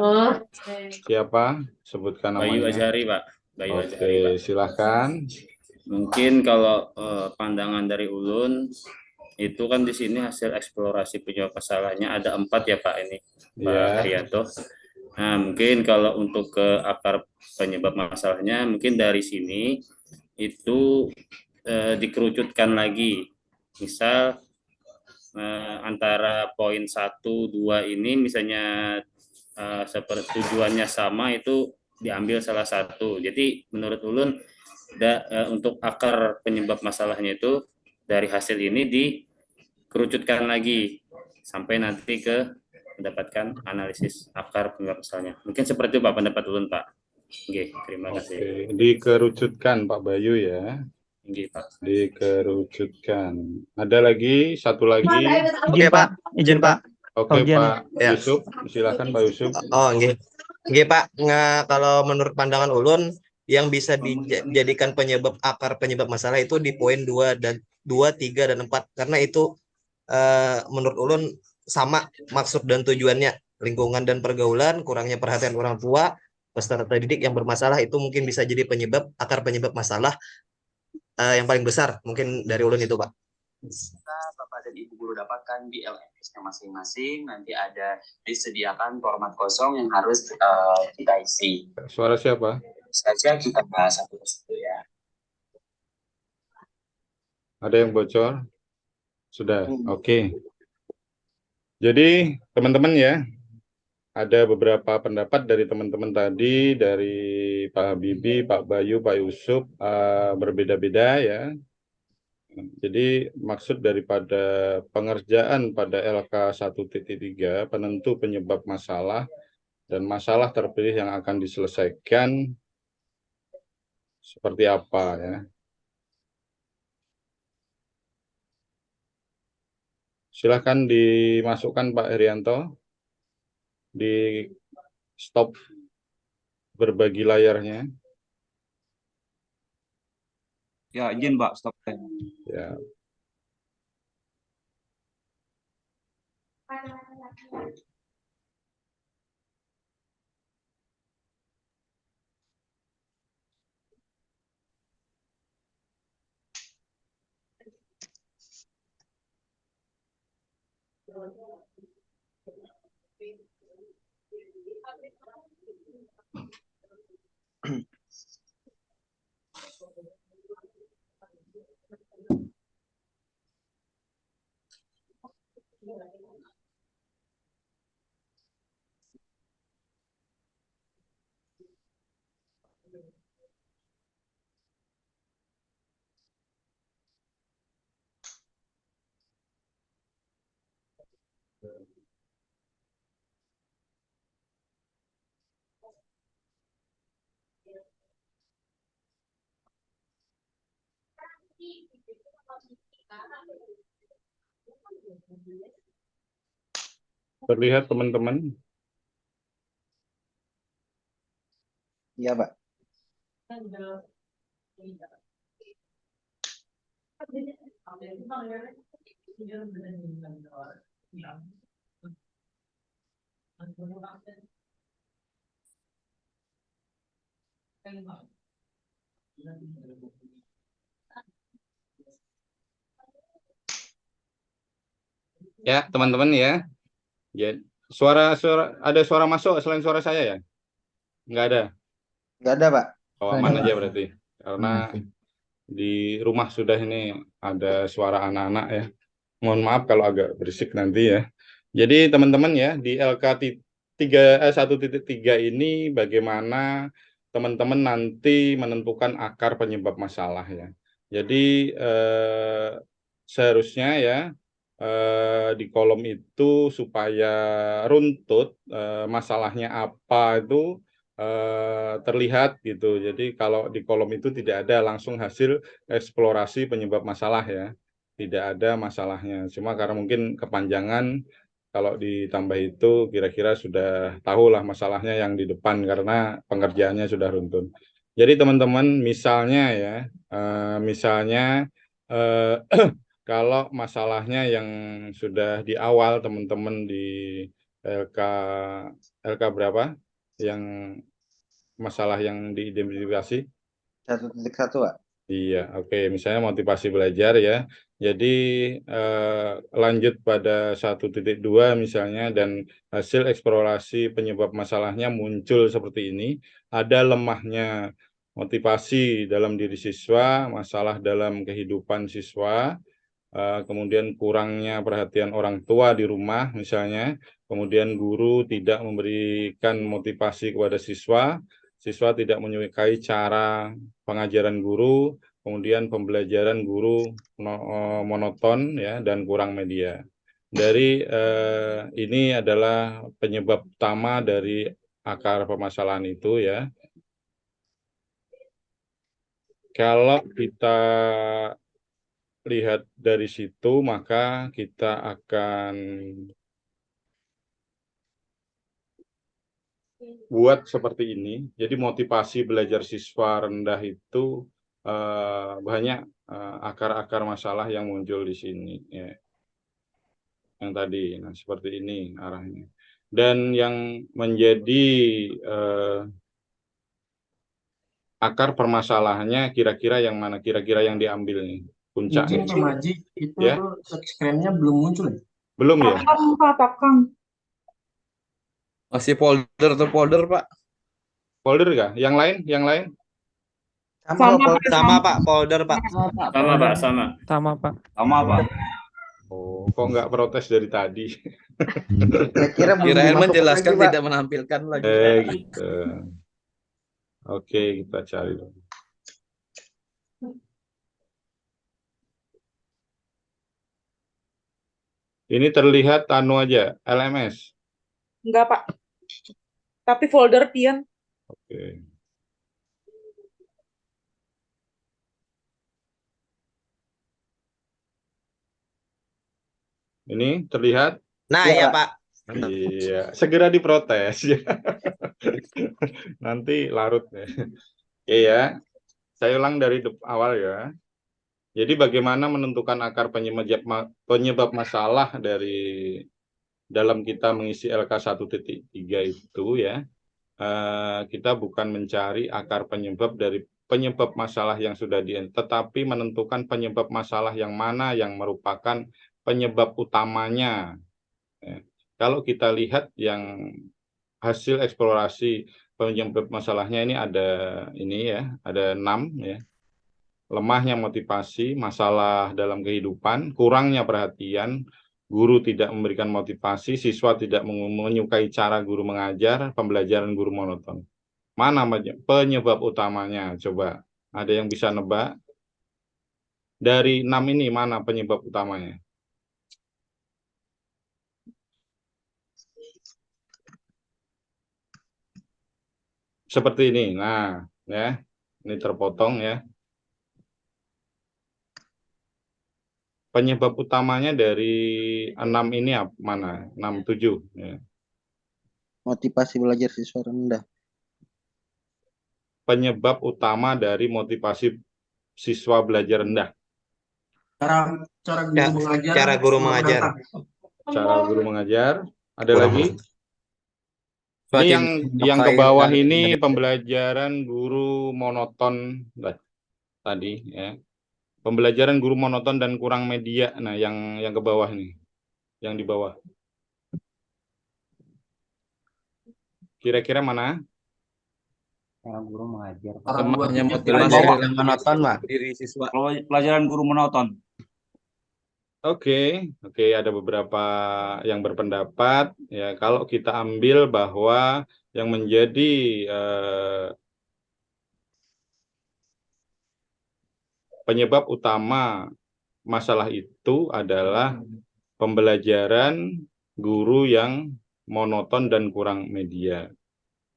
Siapa? Sebutkan namanya. Bayu Azhari Pak. Bayu Oke, Azhari Pak. silahkan. Mungkin kalau pandangan dari ulun itu kan di sini hasil eksplorasi penyebab masalahnya ada 4 ya Pak ini, Pak Herianto. Nah, mungkin kalau untuk ke akar penyebab masalahnya, mungkin dari sini itu dikerucutkan lagi. Misal antara poin 1, 2 ini misalnya seperti tujuannya sama, itu diambil salah satu. Jadi menurut ulun untuk akar penyebab masalahnya itu dari hasil ini dikerucutkan lagi sampai nanti ke mendapatkan analisis akar penyebab masalahnya. Mungkin seperti itu Pak pendapat ulun Pak. Oke, terima kasih. Oke, dikerucutkan Pak Bayu ya. Oke, Pak. Dikerucutkan. Ada lagi, satu lagi. Oke Pak, izin Pak. Oke Pak Yusuf, silakan Pak Yusuf. Oh, nggih. Nggih Pak, kalau menurut pandangan ulun yang bisa dijadikan penyebab akar penyebab masalah itu di poin 2 dan 2, 3 dan 4, karena itu menurut ulun sama maksud dan tujuannya. Lingkungan dan pergaulan, kurangnya perhatian orang tua, peserta didik yang bermasalah itu mungkin bisa jadi penyebab akar penyebab masalah yang paling besar mungkin dari ulun itu Pak. Bapak dan Ibu guru dapatkan di LMS-nya masing-masing, nanti ada disediakan format kosong yang harus kita isi. Suara siapa? Saja kita bahas satu persatu ya. Ada yang bocor? Sudah, oke. Jadi teman-teman ya, ada beberapa pendapat dari teman-teman tadi, dari Pak Habibie, Pak Bayu, Pak Yusuf, berbeda-beda ya. Jadi maksud daripada pengerjaan pada LK 1.3 penentu penyebab masalah dan masalah terpilih yang akan diselesaikan seperti apa ya. Silakan dimasukkan Pak Herianto, di stop berbagi layarnya. Ya, izin Pak, stop. Ya. Terlihat teman-teman? Iya, Pak. Ya, teman-teman ya. Ya, ada suara masuk selain suara saya ya? Nggak ada. Nggak ada, Pak. Oh, Nggak aman ada, aja Pak. berarti. Karena di rumah sudah ini ada suara anak-anak ya. Mohon maaf kalau agak berisik nanti ya. Jadi teman-teman ya, di LK 1.3 ini bagaimana teman-teman nanti menentukan akar penyebab masalah ya. Jadi seharusnya ya di kolom itu supaya runtut masalahnya apa itu terlihat gitu. Jadi kalau di kolom itu tidak ada langsung hasil eksplorasi penyebab masalah ya. Tidak ada masalahnya. Cuma karena mungkin kepanjangan kalau ditambah itu kira-kira sudah tahulah masalahnya yang di depan karena pengerjaannya sudah runtun. Jadi teman-teman misalnya ya, misalnya kalau masalahnya yang sudah di awal teman-teman di LK berapa? Yang masalah yang diidentifikasi? 1.1, Pak. Iya, oke. Misalnya motivasi belajar ya. Jadi lanjut pada 1.2 misalnya dan hasil eksplorasi penyebab masalahnya muncul seperti ini. Ada lemahnya motivasi dalam diri siswa, masalah dalam kehidupan siswa, kemudian kurangnya perhatian orang tua di rumah misalnya, kemudian guru tidak memberikan motivasi kepada siswa, siswa tidak menyukai cara pengajaran guru, kemudian pembelajaran guru monoton ya dan kurang media. Dari ini adalah penyebab utama dari akar permasalahan itu ya. Kalau kita lihat dari situ, maka kita akan buat seperti ini. Jadi motivasi belajar siswa rendah itu banyak akar-akar masalah yang muncul di sini. Ya. Yang tadi, nah seperti ini arahnya. Dan yang menjadi akar permasalahannya kira-kira yang mana? Kira-kira yang diambil nih? Puncaknya. Izin Pak Maji, itu Ya? screen-nya belum muncul ya? Belum ya? Pakang. Masih folder, Pak. Folder kah? Yang lain? Yang lain? Sama Pak, folder Pak. Sama Pak, sama. Sama Pak. Sama Pak. Oh, kok nggak protes dari tadi? Kira-kira belum Kirain dimasukkan menjelaskan lagi, Pak. tidak menampilkan lagi. Gitu. Oke, kita cari dulu. Ini terlihat anu aja, LMS. Enggak, Pak. Tapi folder pian. Oke. Ini terlihat? Nah, ya Pak. Iya, segera diprotes ya. Nanti larut ya. Oke ya. Saya ulang dari awal ya. Jadi bagaimana menentukan akar penyebab masalah dari dalam kita mengisi LK 1.3 itu ya. Kita bukan mencari akar penyebab dari penyebab masalah yang sudah tetapi menentukan penyebab masalah yang mana yang merupakan penyebab utamanya. Ya. Kalau kita lihat yang hasil eksplorasi penyebab masalahnya ini ada 6 ya. Lemahnya motivasi, masalah dalam kehidupan, kurangnya perhatian, guru tidak memberikan motivasi, siswa tidak menyukai cara guru mengajar, pembelajaran guru monoton. Mana penyebab utamanya? Coba, ada yang bisa nebak? Dari 6 ini mana penyebab utamanya? Seperti ini. Nah, ya. Ini terpotong ya. penyebab utamanya dari 6 ini mana? 6, 7. Ya. Motivasi belajar siswa rendah. Penyebab utama dari motivasi siswa belajar rendah. Cara guru mengajar. Cara guru mengajar. Cara guru mengajar. Ada Kurang lagi? Ini yang ke bawah ini pembelajaran guru monoton tadi ya. Pembelajaran guru monoton dan kurang media. Nah, yang ke bawah nih. Yang di bawah. Kira-kira mana? Cara guru mengajar. Lemahnya motivasi Pelajaran dan monoton, Pak. diri siswa. Pelajaran guru monoton. Oke, ada beberapa yang berpendapat ya kalau kita ambil bahwa yang menjadi penyebab utama masalah itu adalah pembelajaran guru yang monoton dan kurang media.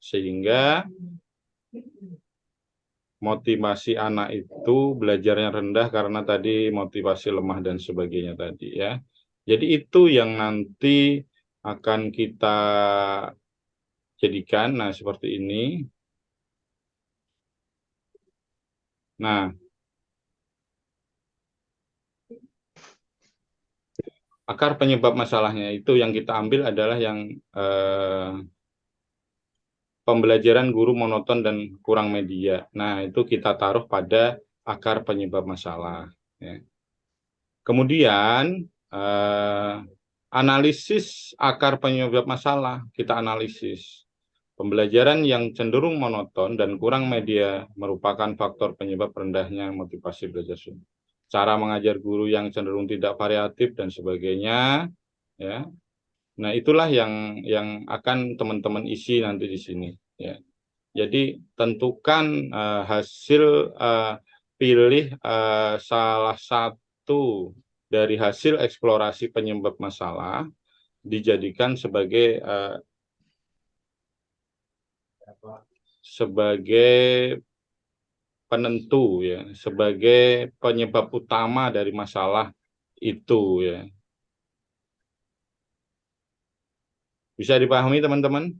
Sehingga motivasi anak itu belajarnya rendah karena tadi motivasi lemah dan sebagainya tadi ya. Jadi itu yang nanti akan kita jadikan, nah seperti ini. Nah, akar penyebab masalahnya itu yang kita ambil adalah yang pembelajaran guru monoton dan kurang media. Nah, itu kita taruh pada akar penyebab masalah. Ya. Kemudian, analisis akar penyebab masalah, kita analisis. Pembelajaran yang cenderung monoton dan kurang media merupakan faktor penyebab rendahnya motivasi belajar. Cara mengajar guru yang cenderung tidak variatif dan sebagainya, ya. Nah, itulah yang akan teman-teman isi nanti di sini, ya. Jadi tentukan hasil, pilih salah satu dari hasil eksplorasi penyebab masalah dijadikan sebagai penentu ya, sebagai penyebab utama dari masalah itu ya. Bisa dipahami teman-teman?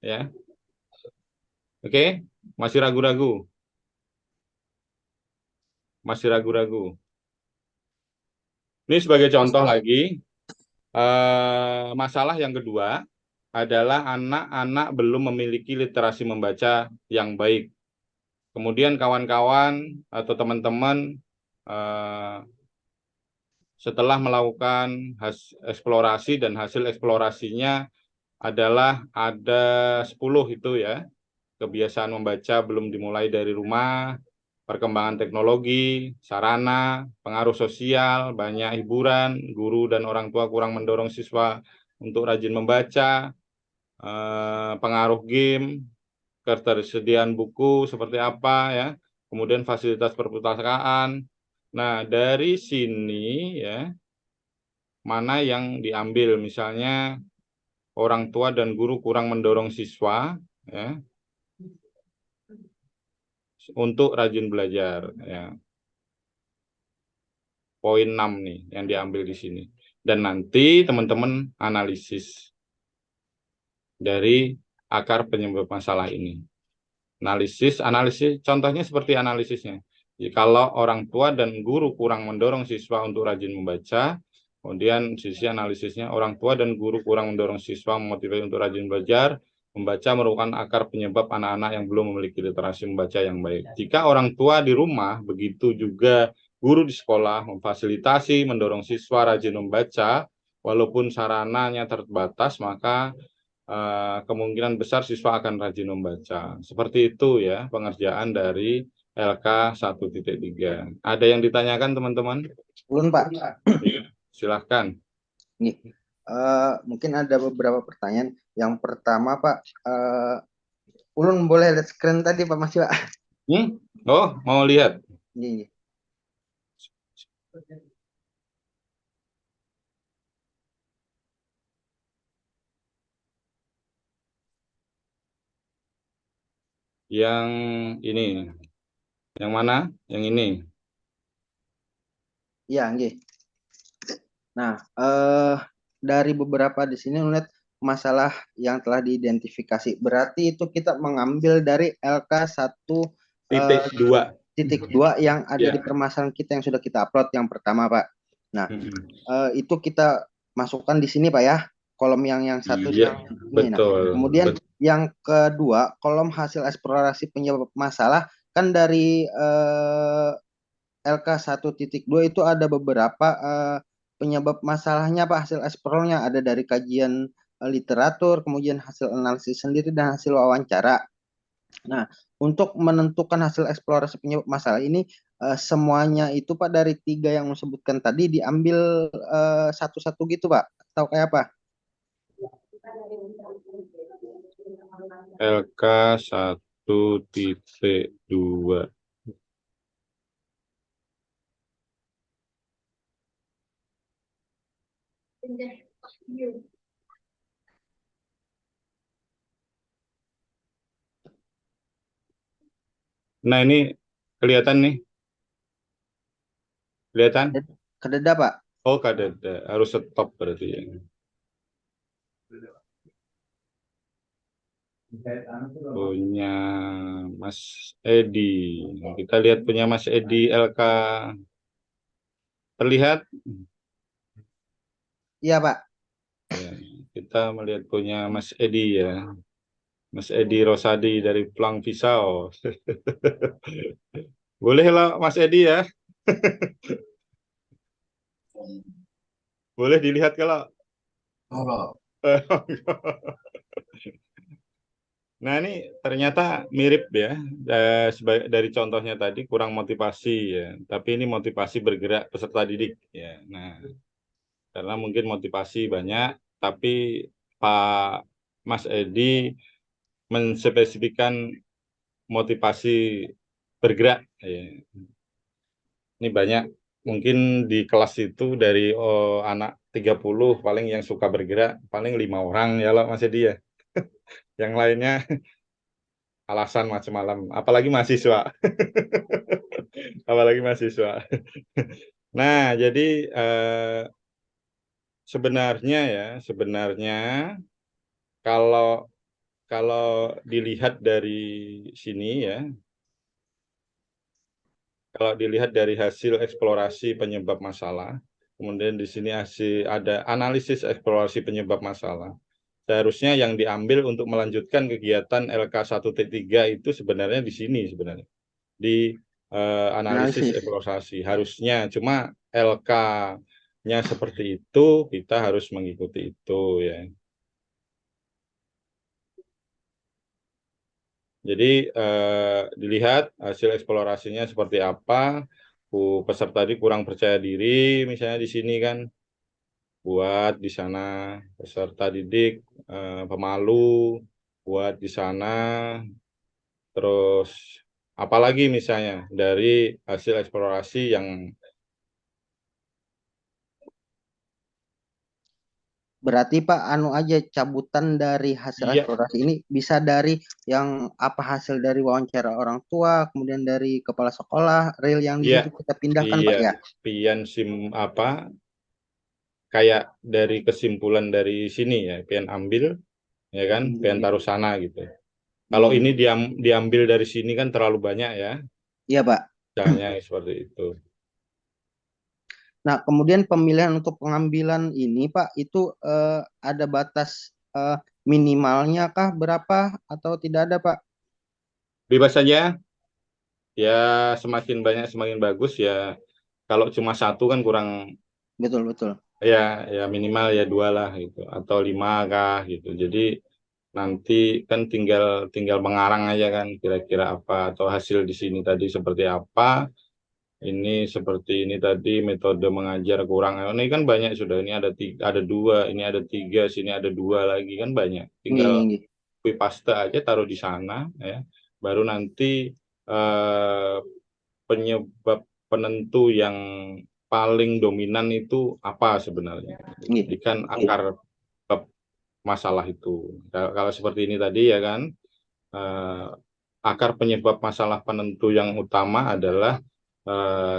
Ya. Oke, masih ragu-ragu? Masih ragu-ragu? Ini sebagai contoh lagi, masalah yang kedua adalah anak-anak belum memiliki literasi membaca yang baik. Kemudian kawan-kawan atau teman-teman setelah melakukan eksplorasi dan hasil eksplorasinya adalah ada 10 itu ya. Kebiasaan membaca belum dimulai dari rumah, perkembangan teknologi, sarana, pengaruh sosial, banyak hiburan, guru dan orang tua kurang mendorong siswa untuk rajin membaca, pengaruh game, ketersediaan buku seperti apa ya, kemudian fasilitas perpustakaan. Nah, dari sini ya, mana yang diambil, misalnya orang tua dan guru kurang mendorong siswa ya, untuk rajin belajar ya. Poin 6 nih yang diambil di sini. Dan nanti teman-teman analisis dari akar penyebab masalah ini. Analisis contohnya seperti analisisnya. Kalau orang tua dan guru kurang mendorong siswa untuk rajin membaca, kemudian sisi analisisnya orang tua dan guru kurang mendorong siswa memotivasi untuk rajin belajar, membaca merupakan akar penyebab anak-anak yang belum memiliki literasi membaca yang baik. Jika orang tua di rumah, begitu juga guru di sekolah memfasilitasi, mendorong siswa rajin membaca, walaupun sarananya terbatas, maka kemungkinan besar siswa akan rajin membaca. Seperti itu ya pengerjaan dari LK 1.3. Ada yang ditanyakan teman-teman? Ulun Pak. Silahkan. Mungkin ada beberapa pertanyaan. Yang pertama Pak, Ulun boleh lihat screen tadi Pak Mas Pak? Oh, mau lihat? Iya. Yang ini, yang mana? Yang ini. Iya, nggih. Nah, dari beberapa di sini melihat masalah yang telah diidentifikasi. Berarti itu kita mengambil dari LK 1.2 yang ada Ya. di permasalahan kita yang sudah kita upload yang pertama, Pak. Nah, itu kita masukkan di sini, Pak ya. Kolom yang satu Iya, yang ini. Nah, betul. kemudian yang kedua, kolom hasil eksplorasi penyebab masalah kan dari LK 1.2 itu ada beberapa penyebab masalahnya, Pak, hasil eksplornya ada dari kajian literatur, kemudian hasil analisis sendiri dan hasil wawancara. Nah, untuk menentukan hasil eksplorasi penyebab masalah ini semuanya itu, Pak, dari 3 yang disebutkan tadi diambil satu-satu gitu, Pak, atau kayak apa? LK 1.2. Nah, ini kelihatan nih. Kelihatan? Kededa, Pak. Oh, kededa. Harus stop berarti ya. Punya Mas Edi. Kita lihat punya Mas Edi LK. Terlihat? Iya, Pak. Ya, kita melihat punya Mas Edi ya. Mas Edi Rosadi dari Plang Pisau. Boleh lah Mas Edi ya. Boleh dilihat kalau. Nah, ini ternyata mirip ya. Dari contohnya tadi kurang motivasi ya. Tapi ini motivasi bergerak peserta didik ya. Nah, karena mungkin motivasi banyak, tapi Pak Mas Edi menspesifikkan motivasi bergerak ya. Ini banyak mungkin di kelas itu dari anak 30 paling yang suka bergerak paling 5 orang ya loh Mas Edi ya. Yang lainnya alasan macam-macam, apalagi mahasiswa. Apalagi mahasiswa. Nah, jadi sebenarnya kalau dilihat dari sini ya, kalau dilihat dari hasil eksplorasi penyebab masalah, kemudian di sini ada analisis eksplorasi penyebab masalah. Seharusnya yang diambil untuk melanjutkan kegiatan LK 1.3 itu sebenarnya di sini sebenarnya. Di analisis eksplorasi. Harusnya cuma LK-nya seperti itu, kita harus mengikuti itu ya. Jadi dilihat hasil eksplorasinya seperti apa. Peserta tadi kurang percaya diri, misalnya di sini kan, buat di sana peserta didik pemalu, buat di sana. Terus apalagi misalnya dari hasil eksplorasi yang Berarti Pak, anu aja cabutan dari hasil eksplorasi ini bisa dari yang apa hasil dari wawancara orang tua, kemudian dari kepala sekolah, real yang di situ kita pindahkan Pak ya. Pian kayak dari kesimpulan dari sini ya, pian ambil ya kan, pian taruh sana gitu. Kalau ini diambil dari sini kan terlalu banyak ya. Iya Pak. Misalnya seperti itu. Nah, kemudian pemilihan untuk pengambilan ini, Pak, itu ada batas minimalnya kah berapa atau tidak ada, Pak? Bebas saja. Ya, semakin banyak semakin bagus ya. Kalau cuma satu kan kurang. Betul. Ya minimal ya 2 lah gitu, atau 5 kah gitu. Jadi nanti kan tinggal mengarang aja kan kira-kira apa atau hasil di sini tadi seperti apa. Ini seperti ini tadi metode mengajar kurang. Ini kan banyak sudah. Ini ada 2, ini ada 3, sini ada 2 lagi kan banyak. Tinggal copy paste aja taruh di sana ya. Baru nanti penyebab penentu yang paling dominan itu apa sebenarnya? Jadi kan akar masalah itu. Kalau seperti ini tadi ya kan, akar penyebab masalah penentu yang utama adalah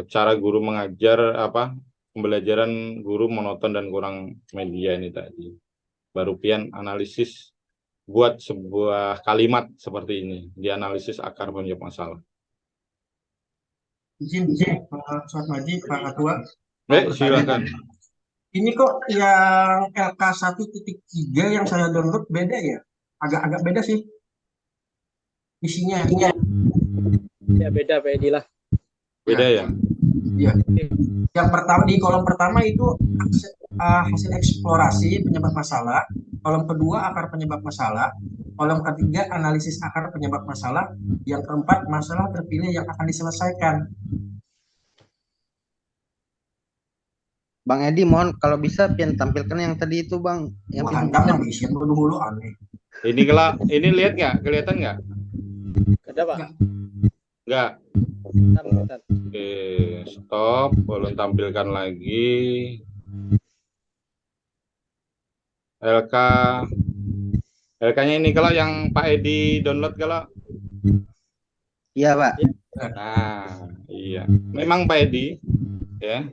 cara guru mengajar pembelajaran guru monoton dan kurang media ini tadi. Baru pian analisis buat sebuah kalimat seperti ini, dianalisis akar penyebab masalah. Izin, Pak Suat Maji, Pak Ketua. Silakan. Ini kok yang LK 1.3 yang saya download beda ya? Agak beda sih isinya. Ya beda Pak Edi lah. Beda ya? Iya. Yang pertama di kolom pertama itu hasil eksplorasi penyebab masalah, kolom kedua akar penyebab masalah, kolom ketiga analisis akar penyebab masalah, yang keempat masalah terpilih yang akan diselesaikan. Bang Edi, mohon kalau bisa pian tampilkan yang tadi itu Bang. Yang hantam yang diisian dulu aneh. Ini lihat nggak? Kelihatan nggak? Ada Pak? Nggak. Oke, stop. Belum tampilkan lagi. LK-nya ini kalau yang Pak Edi download kalau. Iya Pak. Nah, iya. Memang Pak Edi, ya.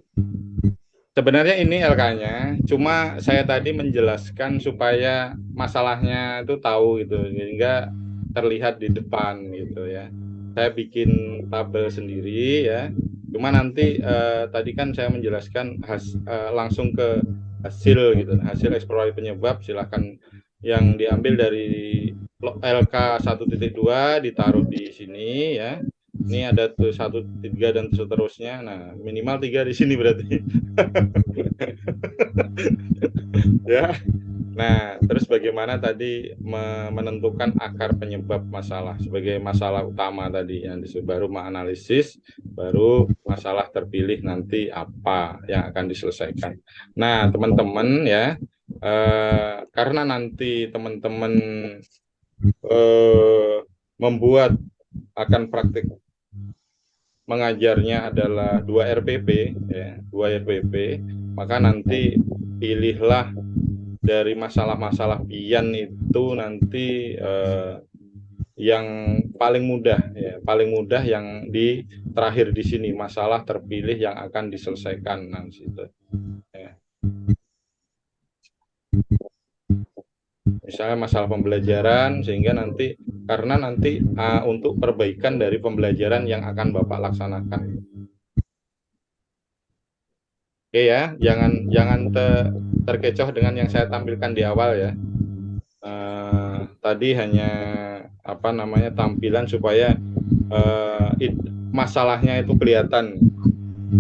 Sebenarnya ini LK-nya, cuma saya tadi menjelaskan supaya masalahnya itu tahu gitu, sehingga terlihat di depan gitu ya. Saya bikin tabel sendiri ya. Cuma nanti tadi kan saya menjelaskan langsung ke hasil gitu, hasil eksplorasi penyebab silahkan yang diambil dari LK 1.2 ditaruh di sini ya. Ini ada 1, 3 dan seterusnya. Nah, minimal 3 di sini berarti. Ya. Nah, terus bagaimana tadi menentukan akar penyebab masalah sebagai masalah utama tadi yang disebut, baru menganalisis, baru masalah terpilih nanti apa yang akan diselesaikan. Nah, teman-teman ya, karena nanti teman-teman membuat akan praktik mengajarnya adalah 2 RPP ya, 2 RPP, maka nanti pilihlah dari masalah-masalah pian itu nanti yang paling mudah ya, paling mudah yang di terakhir di sini, masalah terpilih yang akan diselesaikan nanti itu. Ya. Misalnya masalah pembelajaran, sehingga nanti karena nanti untuk perbaikan dari pembelajaran yang akan Bapak laksanakan. Oke ya, jangan terkecoh dengan yang saya tampilkan di awal ya. Tadi hanya tampilan supaya masalahnya itu kelihatan.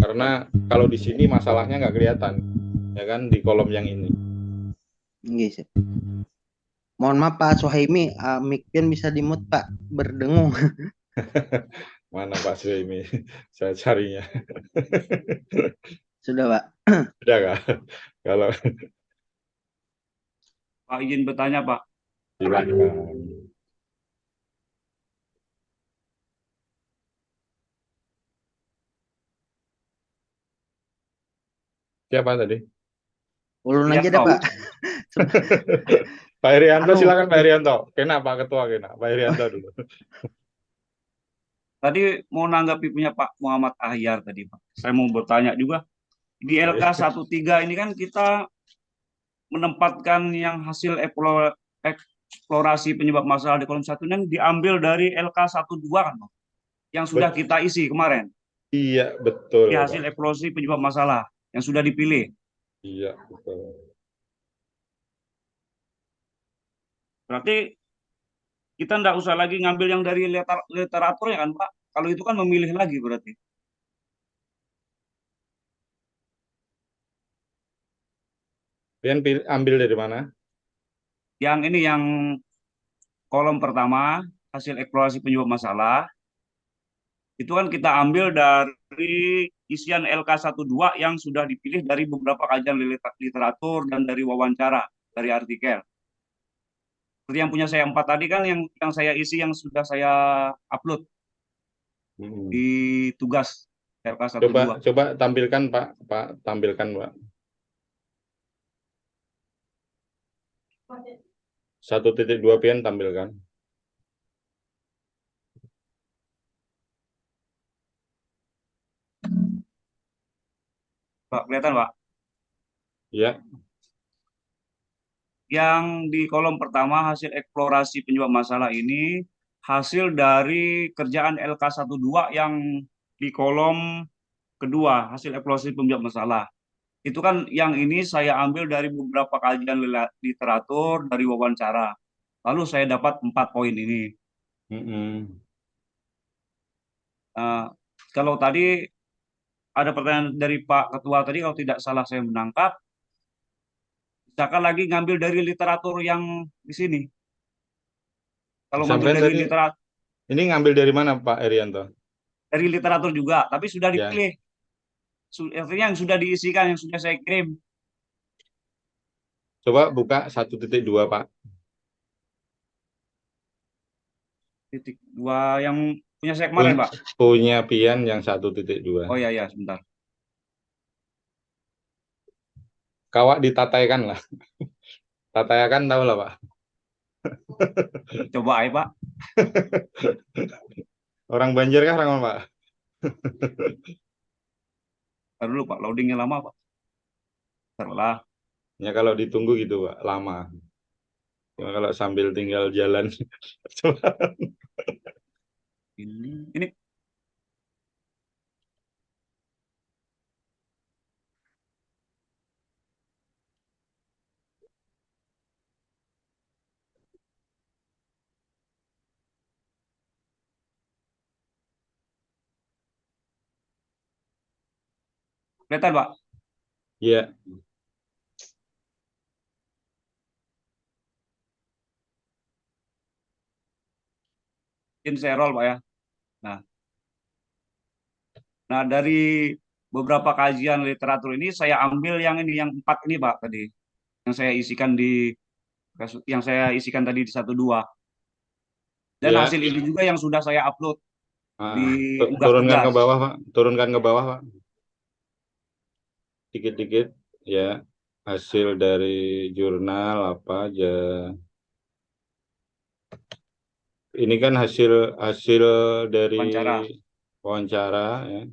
Karena kalau di sini masalahnya nggak kelihatan, ya kan, di kolom yang ini. Yes. Mohon maaf Pak Suhaimi, mic-nya bisa di-mute Pak, berdengung. Mana Pak Suhaimi? Saya carinya. Sudah Pak. Sudah Kak? Kalau Pak izin bertanya Pak. Silakan. Siapa tadi? Ulun aja deh Pak. Pak Irianto, silakan Pak Irianto. Kena Pak Ketua, kena. Pak Irianto dulu. Tadi mau nanggapi punya Pak Muhammad Ahyar tadi Pak. Saya mau bertanya juga. Di LK 13 ini kan kita menempatkan yang hasil eksplorasi penyebab masalah di kolom 1 ini diambil dari LK 12 kan Pak? Yang sudah kita isi kemarin. Iya, betul. Di hasil eksplorasi penyebab masalah yang sudah dipilih. Iya, betul. Berarti kita tidak usah lagi ngambil yang dari literatur ya kan Pak? Kalau itu kan memilih lagi berarti. Pian ambil dari mana? Yang ini yang kolom pertama, hasil eksplorasi penyebab masalah. Itu kan kita ambil dari isian LK 12 yang sudah dipilih dari beberapa kajian literatur dan dari wawancara, dari artikel. Seperti yang punya saya 4 tadi kan yang saya isi, yang sudah saya upload di tugas LK 12. Coba tampilkan Pak, tampilkan Pak. 1.2 pian tampilkan. Pak, kelihatan Pak? Ya. Yang di kolom pertama hasil eksplorasi penyebab masalah ini hasil dari kerjaan LK12 yang di kolom kedua, hasil eksplorasi penyebab masalah. Itu kan yang ini saya ambil dari beberapa kajian literatur, dari wawancara. Lalu saya dapat 4 poin ini. Kalau tadi ada pertanyaan dari Pak Ketua tadi, kalau tidak salah saya menangkap, misalkan lagi ngambil dari literatur yang di sini. Kalau ngambil Sampai dari tadi literatur, ini ngambil dari mana Pak Erianto? dari literatur juga, tapi sudah Ya. dipilih. Artinya yang sudah diisikan, yang sudah saya kirim. Coba buka 1.2 Pak. Titik 2 yang punya saya kemarin, Pak. Punya Pian yang 1.2. Oh iya, sebentar. Kawak ditataikan lah. Tataikan tahu lah Pak. Coba aja Pak. Orang Banjar kah orang Pak? Ntar dulu Pak, loadingnya lama Pak. Setelah. Ya kalau ditunggu gitu Pak, lama. Cuma kalau sambil tinggal jalan. Ini. Kelihatan Pak? Iya. Ini saya roll Pak ya. Nah dari beberapa kajian literatur ini saya ambil yang ini, yang 4 ini Pak tadi. Yang saya isikan tadi di 1.2. Dan Ya. hasil ini juga yang sudah saya upload di turunkan ke bawah Pak, turunkan ke bawah Pak. Dikit-dikit ya, hasil dari jurnal apa aja. Ini kan hasil dari wawancara ya.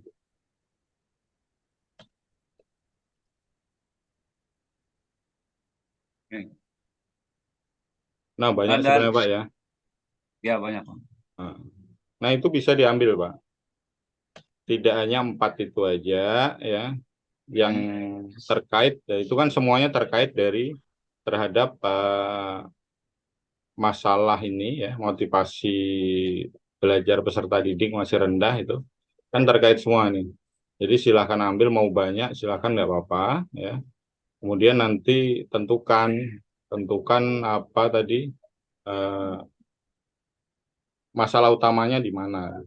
Nah banyak sebenarnya Pak ya. Ya banyak Pak. Nah itu bisa diambil Pak. Tidak hanya 4 itu aja ya, yang terkait, itu kan semuanya terkait terhadap masalah ini ya, motivasi belajar peserta didik masih rendah itu kan terkait semua nih. Jadi silakan ambil, mau banyak silakan, nggak apa-apa ya. Kemudian nanti tentukan apa tadi masalah utamanya di mana.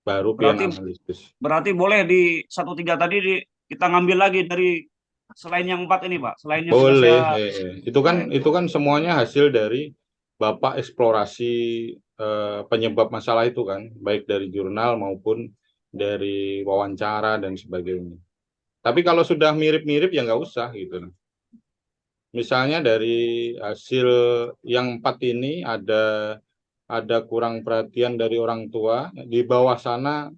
Baru pian analisis. Berarti boleh di 1.3 tadi kita ngambil lagi dari selain yang 4 ini Pak. Selain yang boleh. saya... Itu kan semuanya hasil dari Bapak eksplorasi penyebab masalah itu kan, baik dari jurnal maupun dari wawancara dan sebagainya. Tapi kalau sudah mirip-mirip ya nggak usah gitu. Misalnya dari hasil yang 4 ini ada kurang perhatian dari orang tua, di bawah sana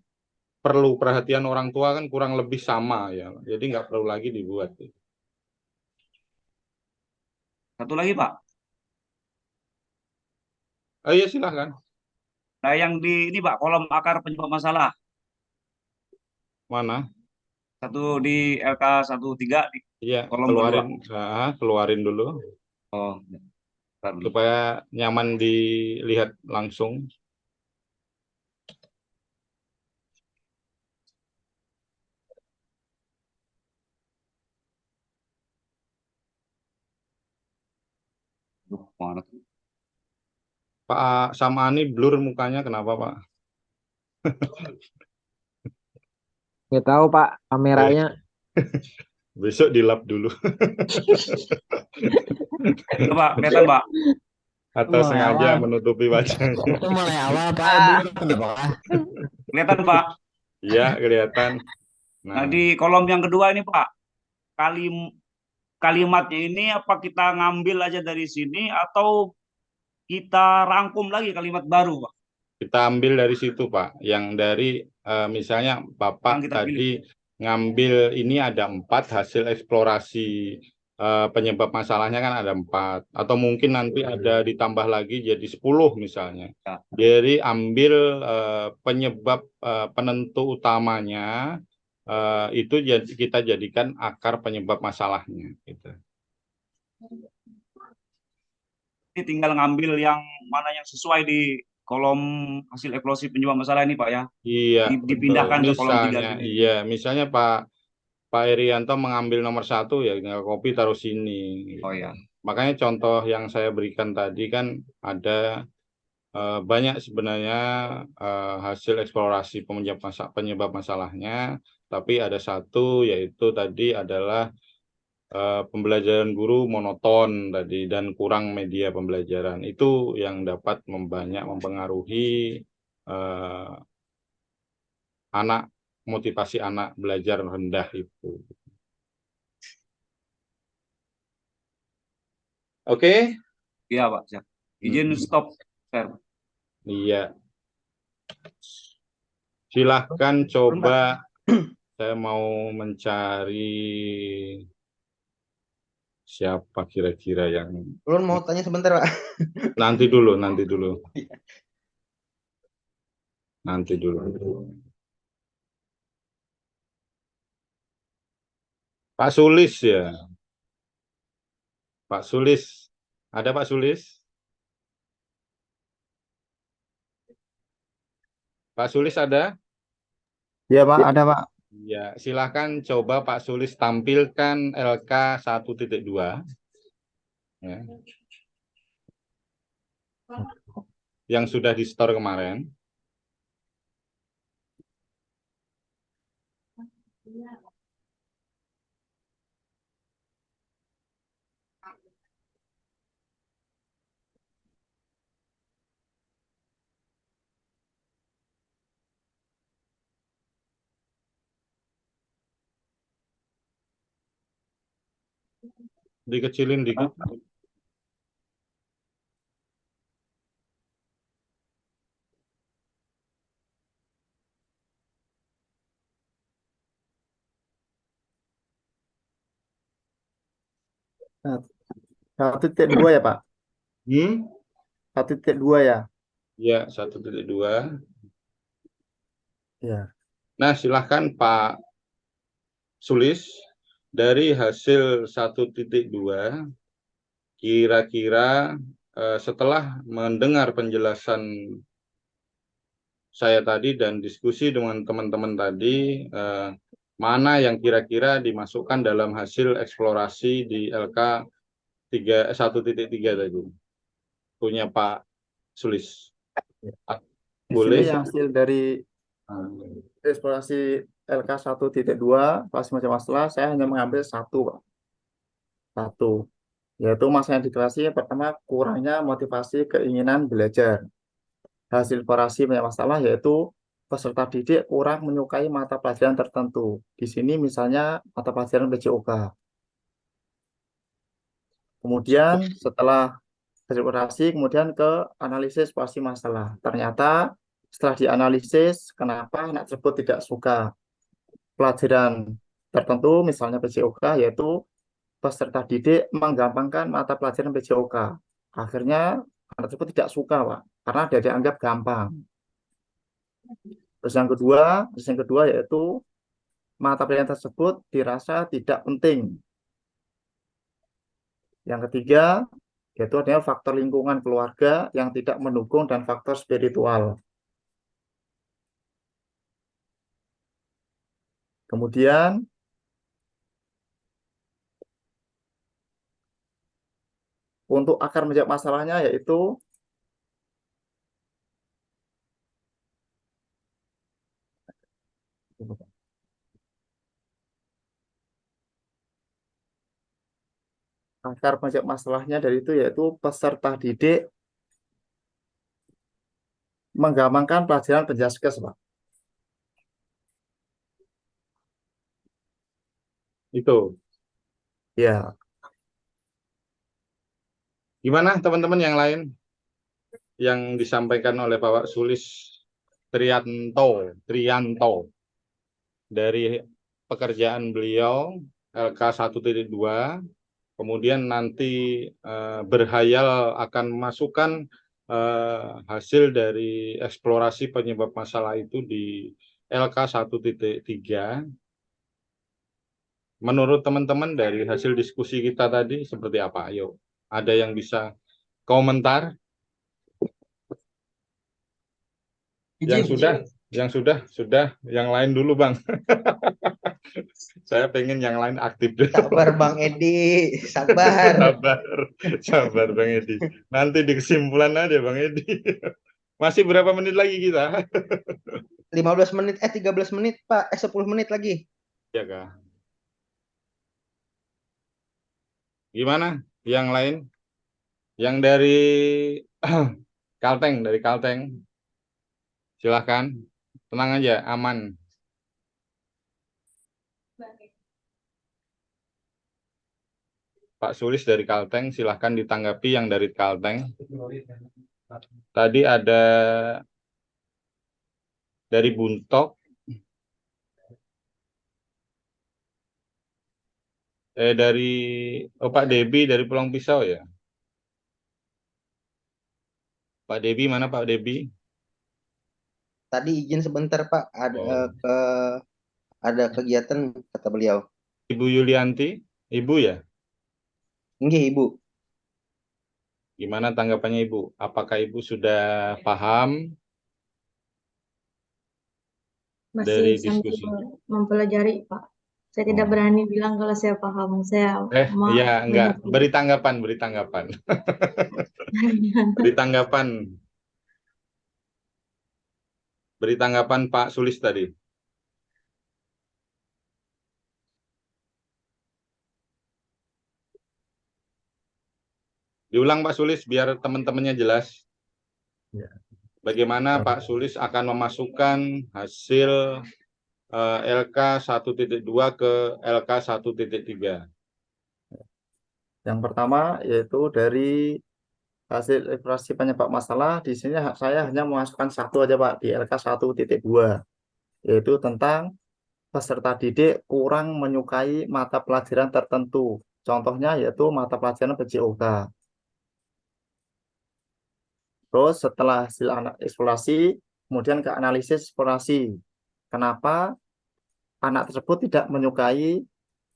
perlu perhatian orang tua kan kurang lebih sama ya, jadi nggak perlu lagi dibuat. Satu lagi Pak. Oh iya silahkan. Nah yang di ini Pak, kolom akar penyebab masalah. Mana? Satu di LK13 di iya, kolom keluarin dulu. Oh, supaya nyaman dilihat langsung. Pak Samani blur mukanya, kenapa Pak? Nggak tahu Pak, kameranya. Besok dilap dulu. Pak, kelihatan Pak? Atau sengaja menutupi wajahnya. Itu mulai awal Pak. Kelihatan Pak? Iya, kelihatan. Nah, di kolom yang kedua ini Pak, kalimatnya ini apa kita ngambil aja dari sini atau kita rangkum lagi kalimat baru Pak? Kita ambil dari situ Pak, yang dari misalnya Bapak tadi ngambil ini ada 4 hasil eksplorasi penyebab masalahnya kan ada 4 atau mungkin nanti ada ditambah lagi jadi 10 misalnya. Jadi ambil penyebab penentu utamanya itu kita jadikan akar penyebab masalahnya gitu. Ini tinggal ngambil yang mana yang sesuai di kolom hasil eksplosi penyebab masalah ini Pak ya. Iya, Dipindahkan betul. ke kolom 3 Misalnya, sini. iya, misalnya Pak Irianto mengambil nomor 1 ya tinggal copy taruh sini. Oh ya. Makanya contoh yang saya berikan tadi kan ada banyak sebenarnya hasil eksplorasi penyebab masalahnya, tapi ada satu yaitu tadi adalah pembelajaran guru monoton tadi dan kurang media pembelajaran. Itu yang dapat mempengaruhi anak, motivasi anak belajar rendah itu. Oke? Iya Pak, siap. Izin stop share. Iya. Silahkan coba, saya mau mencari siapa kira-kira yang... Ulun mau tanya sebentar Pak. Nanti dulu. Pak Sulis ya. Pak Sulis. Ada Pak Sulis? Pak Sulis ada? Ya Pak, ada Pak. Ya, silahkan coba Pak Sulis tampilkan LK 1.2. Ya. Yang sudah di store kemarin. Dikecilin dikit. Nah, 1.2 ya Pak? 1.2 ya? Ya, 1.2. Ya. Nah, silahkan Pak Sulis, dari hasil 1.2, kira-kira setelah mendengar penjelasan saya tadi dan diskusi dengan teman-teman tadi, mana yang kira-kira dimasukkan dalam hasil eksplorasi di LK 1.3 tadi? Punya Pak Sulis. Boleh? Di sini hasil dari eksplorasi LK 1.2 kelas macam masalah, saya hanya mengambil 1 Pak. 1, yaitu masalah yang dikasih pertama kurangnya motivasi keinginan belajar. Hasil eksplorasi banyak masalah yaitu peserta didik kurang menyukai mata pelajaran tertentu. Di sini misalnya mata pelajaran PJOK. Kemudian setelah eksplorasi kemudian ke analisis situasi masalah. Ternyata setelah dianalisis kenapa anak tersebut tidak suka pelajaran tertentu misalnya PJOK, yaitu peserta didik menggampangkan mata pelajaran PJOK. Akhirnya anak tersebut tidak suka Pak, karena dia dianggap gampang. Terus yang kedua yaitu mata pelajaran tersebut dirasa tidak penting. Yang ketiga yaitu adanya faktor lingkungan keluarga yang tidak mendukung dan faktor spiritual. Kemudian untuk akar menjawab masalahnya yaitu akar menjawab masalahnya dari itu yaitu peserta didik menggampangkan pelajaran penjaskes Pak. Itu. Ya. Gimana teman-teman yang lain yang disampaikan oleh Pak Sulis Trianto dari pekerjaan beliau LK 1.2, kemudian nanti berhayal akan memasukkan hasil dari eksplorasi penyebab masalah itu di LK 1.3. Menurut teman-teman dari hasil diskusi kita tadi seperti apa? Ayo, ada yang bisa komentar? Yang sudah. Yang lain dulu, Bang. Saya pengen yang lain aktif dulu. Sabar Bang Edi, sabar. Sabar Bang Edi. Nanti di kesimpulan aja Bang Edi. Masih berapa menit lagi kita? 15 menit, 13 menit Pak, 10 menit lagi. Ya Kak. Gimana? Yang lain? Yang dari Kalteng, silahkan. Tenang aja, aman. Pak Sulis dari Kalteng, silahkan ditanggapi yang dari Kalteng. Tadi ada dari Buntok. Pak Debi dari Pulang Pisau ya. Pak Debi mana Pak Debi? Tadi izin sebentar Pak, ada kegiatan kata beliau. Ibu Yulianti, Ibu ya? Nggih, Ibu. Gimana tanggapannya Ibu? Apakah Ibu sudah paham dari Masih sambil diskusi? mempelajari, Pak. Saya tidak berani bilang kalau saya paham. Saya Iya, enggak. Beri tanggapan. Beri tanggapan Pak Sulis tadi. Diulang Pak Sulis biar teman-temannya jelas. Bagaimana Pak Sulis akan memasukkan hasil LK 1.2 ke LK 1.3? Yang pertama yaitu dari hasil eksplorasi penyebab masalah. Di sini saya hanya memasukkan satu aja Pak, di LK 1.2, yaitu tentang peserta didik kurang menyukai mata pelajaran tertentu. Contohnya yaitu mata pelajaran PJOK. Terus setelah hasil eksplorasi, kemudian ke analisis eksplorasi. Kenapa anak tersebut tidak menyukai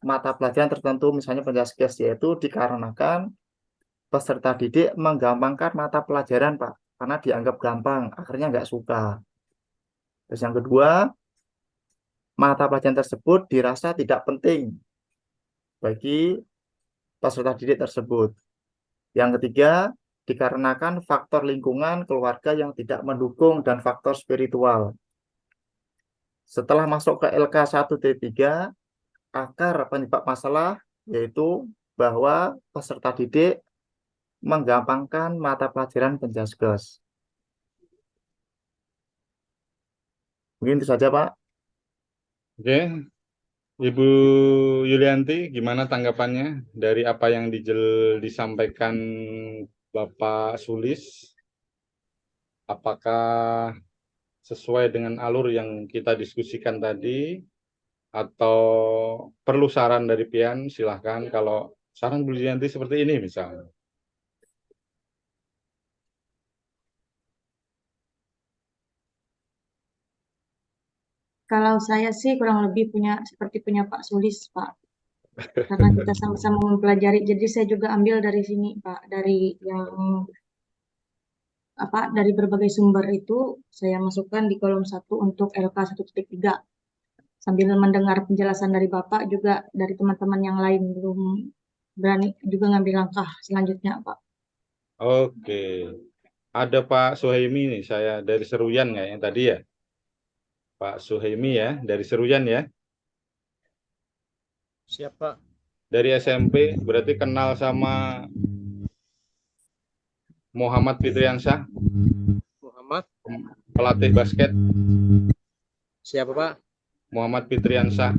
mata pelajaran tertentu, misalnya penjaskes, yaitu dikarenakan peserta didik menggampangkan mata pelajaran, Pak. Karena dianggap gampang, akhirnya nggak suka. Terus yang kedua, mata pelajaran tersebut dirasa tidak penting bagi peserta didik tersebut. Yang ketiga, dikarenakan faktor lingkungan keluarga yang tidak mendukung dan faktor spiritual. Setelah masuk ke LK 1.3, akar penyebab masalah yaitu bahwa peserta didik menggampangkan mata pelajaran penjaskes. Mungkin itu saja, Pak. Oke. Ibu Yulianti, gimana tanggapannya dari apa yang disampaikan Bapak Sulis? Apakah sesuai dengan alur yang kita diskusikan tadi? Atau perlu saran dari Pian? Silahkan. Kalau saran Bu Yulianti seperti ini misalnya. Kalau saya sih kurang lebih seperti punya Pak Sulis, Pak. Karena kita sama-sama mempelajari, jadi saya juga ambil dari sini, Pak, dari berbagai sumber itu saya masukkan di kolom 1 untuk LK 1.3. Sambil mendengar penjelasan dari Bapak juga dari teman-teman yang lain belum berani juga ngambil langkah selanjutnya, Pak. Oke. Ada Pak Suhaimi nih, saya dari Seruyan nggak yang tadi ya? Pak Suhaimi ya, dari Seruyan ya. Siap, Pak. Dari SMP, berarti kenal sama Muhammad Fitriansyah, Muhammad. pelatih basket. Siapa, Pak? Muhammad Fitriansyah.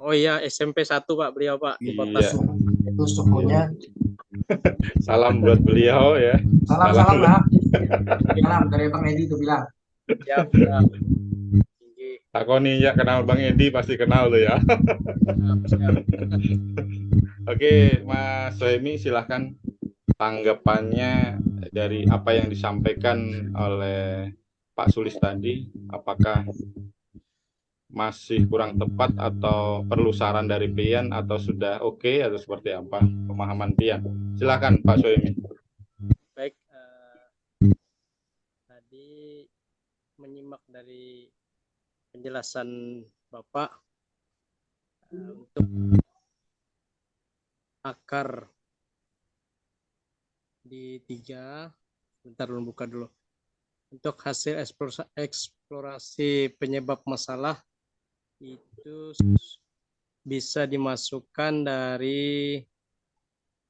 Oh iya, SMP 1, Pak, beliau, Pak, di kota. Iya. Itu sukunya. Salam buat beliau ya. Salam Pak. Salam dari Bang Edi itu bilang. Siap, siap. Takoni ya, kenal Bang Edi pasti kenal tuh ya. Oke, Mas Soemi silahkan tanggapannya dari apa yang disampaikan oleh Pak Sulis tadi, apakah masih kurang tepat atau perlu saran dari Pian atau sudah oke atau seperti apa pemahaman Pian? Silakan Pak Soemi. Baik, tadi menyimak dari penjelasan Bapak untuk akar di 3, bentar dulu buka dulu. Untuk hasil eksplorasi penyebab masalah itu bisa dimasukkan dari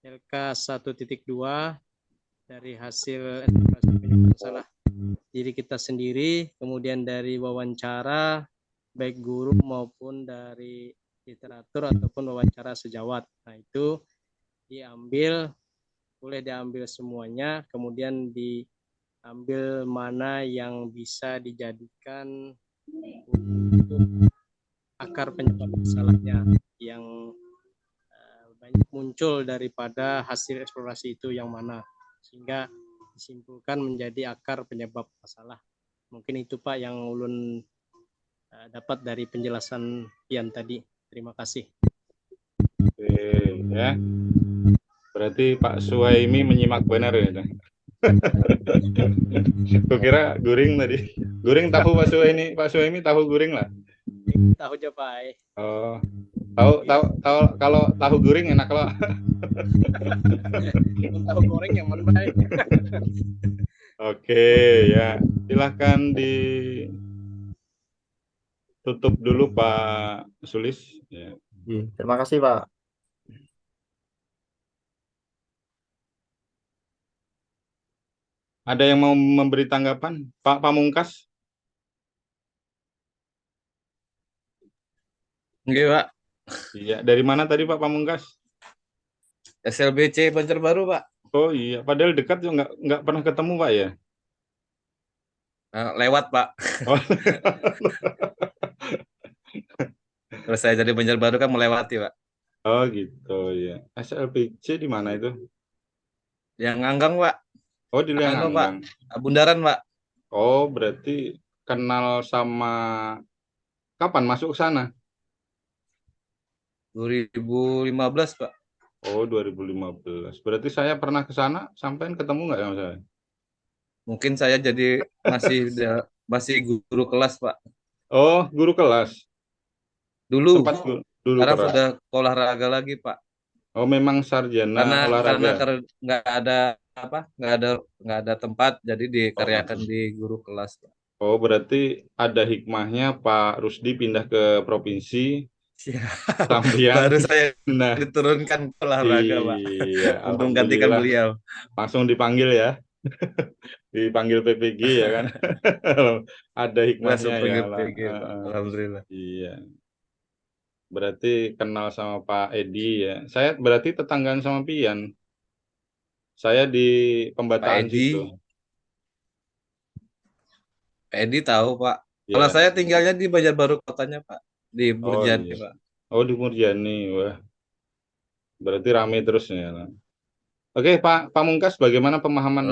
LK 1.2 dari hasil eksplorasi penyebab masalah diri kita sendiri, kemudian dari wawancara baik guru maupun dari literatur ataupun wawancara sejawat. Nah, itu boleh diambil semuanya, kemudian diambil mana yang bisa dijadikan untuk akar penyebab masalahnya yang banyak muncul daripada hasil eksplorasi itu yang mana, sehingga disimpulkan menjadi akar penyebab masalah. Mungkin itu Pak yang ulun dapat dari penjelasan Pian tadi. Terima kasih. Oke, ya. Berarti Pak Suhaimi menyimak benar ya. Kukira guring tadi. Guring tahu Pak Suhaimi, tahu guring lah. Tahu aja Pak. Oh, tahu kalau tahu guring enak loh. Tahu goreng yang mana baik. Oke, ya. Silahkan ditutup dulu Pak Sulis. Ya. Terima kasih Pak. Ada yang mau memberi tanggapan? Pak Pamungkas? Enggak, Pak. Iya, dari mana tadi Pak Pamungkas? SLBC Banjarbaru, Pak. Oh iya, padahal dekat tuh nggak pernah ketemu Pak ya? Lewat, Pak. Oh. Terus saya jadi Banjarbaru kan melewati, Pak. Oh gitu ya. SLBC di mana itu? Yang Nganggang, Pak. Oh di Nganggang. Pak. Bundaran, Pak. Oh berarti kenal sama kapan masuk ke sana? 2015, Pak. Oh 2015. Berarti saya pernah ke sana, sampean ketemu nggak sama saya? Mungkin saya jadi masih guru kelas, Pak. Oh guru kelas. Dulu. Sempat dulu sekarang keras. sudah olahraga lagi, Pak. Oh memang sarjana olahraga. Karena nggak ada tempat, jadi dikaryakan di guru kelas, Pak. Oh berarti ada hikmahnya Pak Rusdi pindah ke provinsi. Sampian. Baru saya diturunkan ke olahraga, Pak. Iya, untuk menggantikan beliau. Langsung dipanggil ya. Dipanggil PPG ya kan. Ada hikmahnya ya. PPG, alhamdulillah. Iya. Berarti kenal sama Pak Edi ya. Saya berarti tetanggaan sama Pian. Saya di Pembataan situ. Pak Edi tahu, Pak. Ya. Kalau saya tinggalnya di Banjarbaru kotanya, Pak. Di Murjani, iya. Pak. Oh, di Murjani. Wah. Berarti ramai terus ya. Oke, Pak Pamungkas, bagaimana pemahaman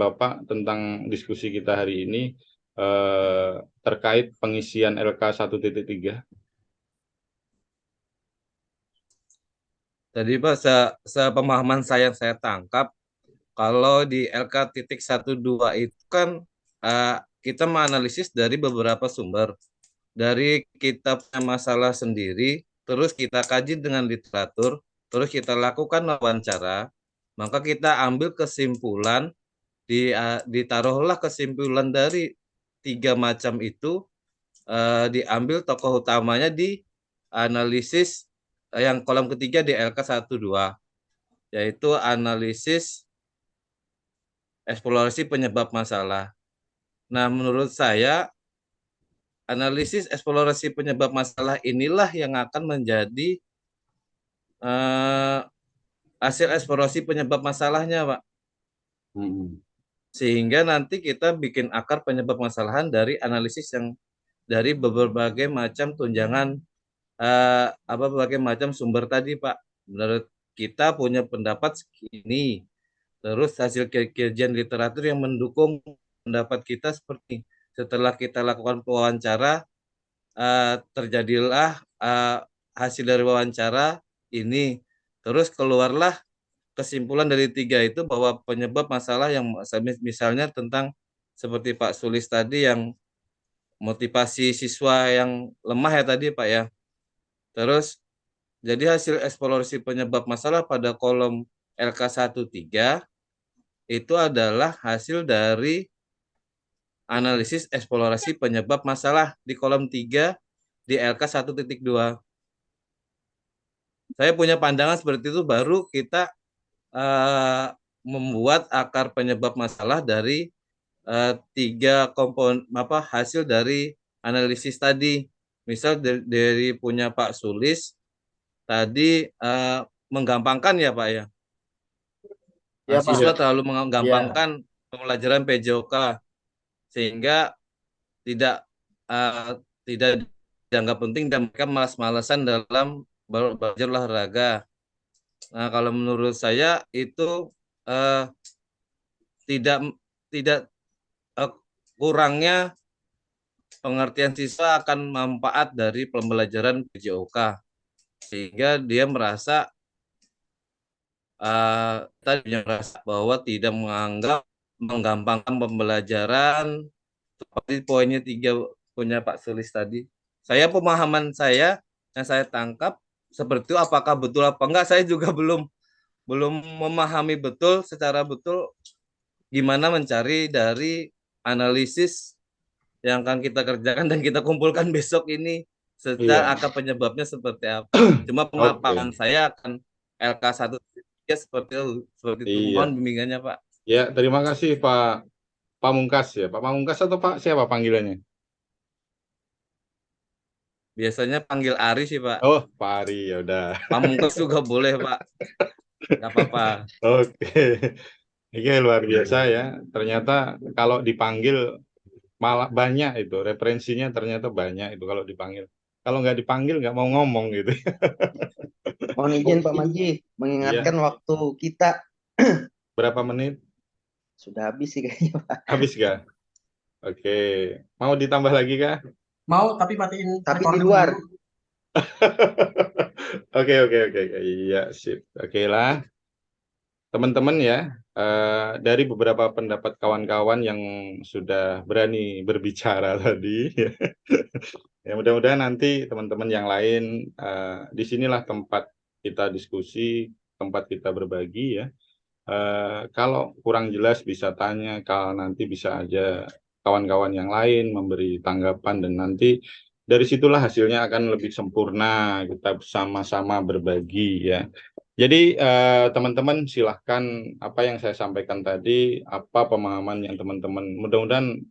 Bapak tentang diskusi kita hari ini terkait pengisian LK 1.3? Tadi Pak, sepemahaman saya yang saya tangkap, kalau di LK.12 itu kan kita menganalisis dari beberapa sumber. Dari kita punya masalah sendiri, terus kita kaji dengan literatur, terus kita lakukan wawancara, maka kita ambil kesimpulan, ditaruhlah kesimpulan dari 3 macam itu, diambil tokoh utamanya di analisis yang kolom ketiga di LK12, yaitu analisis eksplorasi penyebab masalah. Nah, menurut saya, analisis eksplorasi penyebab masalah inilah yang akan menjadi hasil eksplorasi penyebab masalahnya, Pak. Sehingga nanti kita bikin akar penyebab masalahan dari analisis yang dari berbagai macam tunjangan berbagai macam sumber tadi, Pak. Menurut kita punya pendapat segini. Terus hasil kajian literatur yang mendukung pendapat kita seperti setelah kita lakukan wawancara, terjadilah hasil dari wawancara ini. Terus keluarlah kesimpulan dari 3 itu bahwa penyebab masalah yang misalnya tentang seperti Pak Sulis tadi yang motivasi siswa yang lemah ya tadi Pak ya. Terus jadi hasil eksplorasi penyebab masalah pada kolom LK13 itu adalah hasil dari analisis eksplorasi penyebab masalah di kolom 3 di LK1.2. Saya punya pandangan seperti itu, baru kita membuat akar penyebab masalah dari 3 komponen hasil dari analisis tadi. Misal dari punya Pak Sulis tadi menggampangkan ya Pak ya. Ya, Pak. Siswa terlalu menggampangkan pembelajaran PJOK sehingga tidak dianggap penting dan mereka malas-malasan dalam belajar olahraga. Nah, kalau menurut saya itu tidak kurangnya pengertian siswa akan manfaat dari pembelajaran PJOK sehingga dia merasa bahwa tidak menganggap menggampangkan pembelajaran seperti poinnya 3 punya Pak Sulis tadi. Saya pemahaman saya yang saya tangkap seperti itu, apakah betul apa enggak saya juga belum memahami betul secara betul gimana mencari dari analisis yang akan kita kerjakan dan kita kumpulkan besok ini secara akar penyebabnya seperti apa. Cuma pemaparan saya akan LK1 seperti itu. Mohon bimbingannya Pak. Ya, terima kasih Pak Pamungkas ya. Pak Pamungkas atau Pak siapa panggilannya? Biasanya panggil Ari sih Pak. Oh, Pak Ari, ya udah. Pamungkas juga boleh Pak. Gak apa-apa. Oke. Ini luar biasa ya. Ternyata kalau dipanggil malah banyak itu. Referensinya ternyata banyak itu kalau dipanggil. Kalau nggak dipanggil nggak mau ngomong gitu. Mohon izin Pak Manji, mengingatkan waktu kita. Berapa menit? Sudah habis sih kayaknya Pak. Habis nggak? Oke. Mau ditambah lagi kah? Mau, tapi matiin. Tapi di luar. Oke. Iya, sip. Oke lah. Teman-teman ya, dari beberapa pendapat kawan-kawan yang sudah berani berbicara tadi, ya mudah-mudahan nanti teman-teman yang lain, disinilah tempat kita diskusi, tempat kita berbagi ya. Kalau kurang jelas bisa tanya, kalau nanti bisa aja kawan-kawan yang lain memberi tanggapan dan nanti dari situlah hasilnya akan lebih sempurna, kita sama-sama berbagi ya. Jadi teman-teman silahkan apa yang saya sampaikan tadi, apa pemahaman yang teman-teman, mudah-mudahan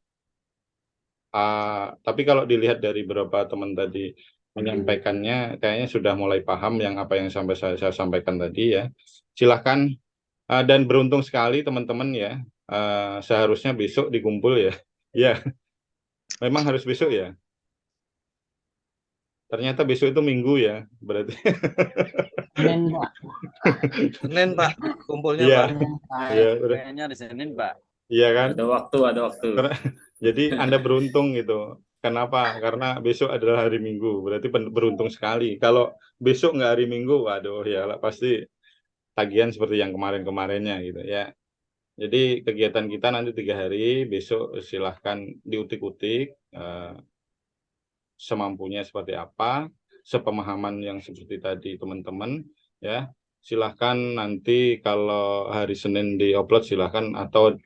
tapi kalau dilihat dari beberapa teman tadi menyampaikannya, kayaknya sudah mulai paham yang apa yang sampai saya sampaikan tadi ya. Silahkan dan beruntung sekali teman-teman ya, seharusnya besok dikumpul ya. Ya, memang harus besok ya. Ternyata besok itu Minggu ya, berarti. Senin Pak. Senin Pak, kumpulnya Iya. Pak. Iya, Kayaknya hari Senin Pak. iya kan? Ada waktu. Jadi Anda beruntung gitu. Kenapa? Karena besok adalah hari Minggu, berarti beruntung sekali. Kalau besok nggak hari Minggu, waduh ya lah, pasti tagihan seperti yang kemarin-kemarinnya gitu ya. Jadi kegiatan kita nanti 3 hari, besok silahkan diutik-utik semampunya seperti apa, sepemahaman yang seperti tadi teman-teman ya. Silahkan nanti kalau hari Senin diupload silahkan, atau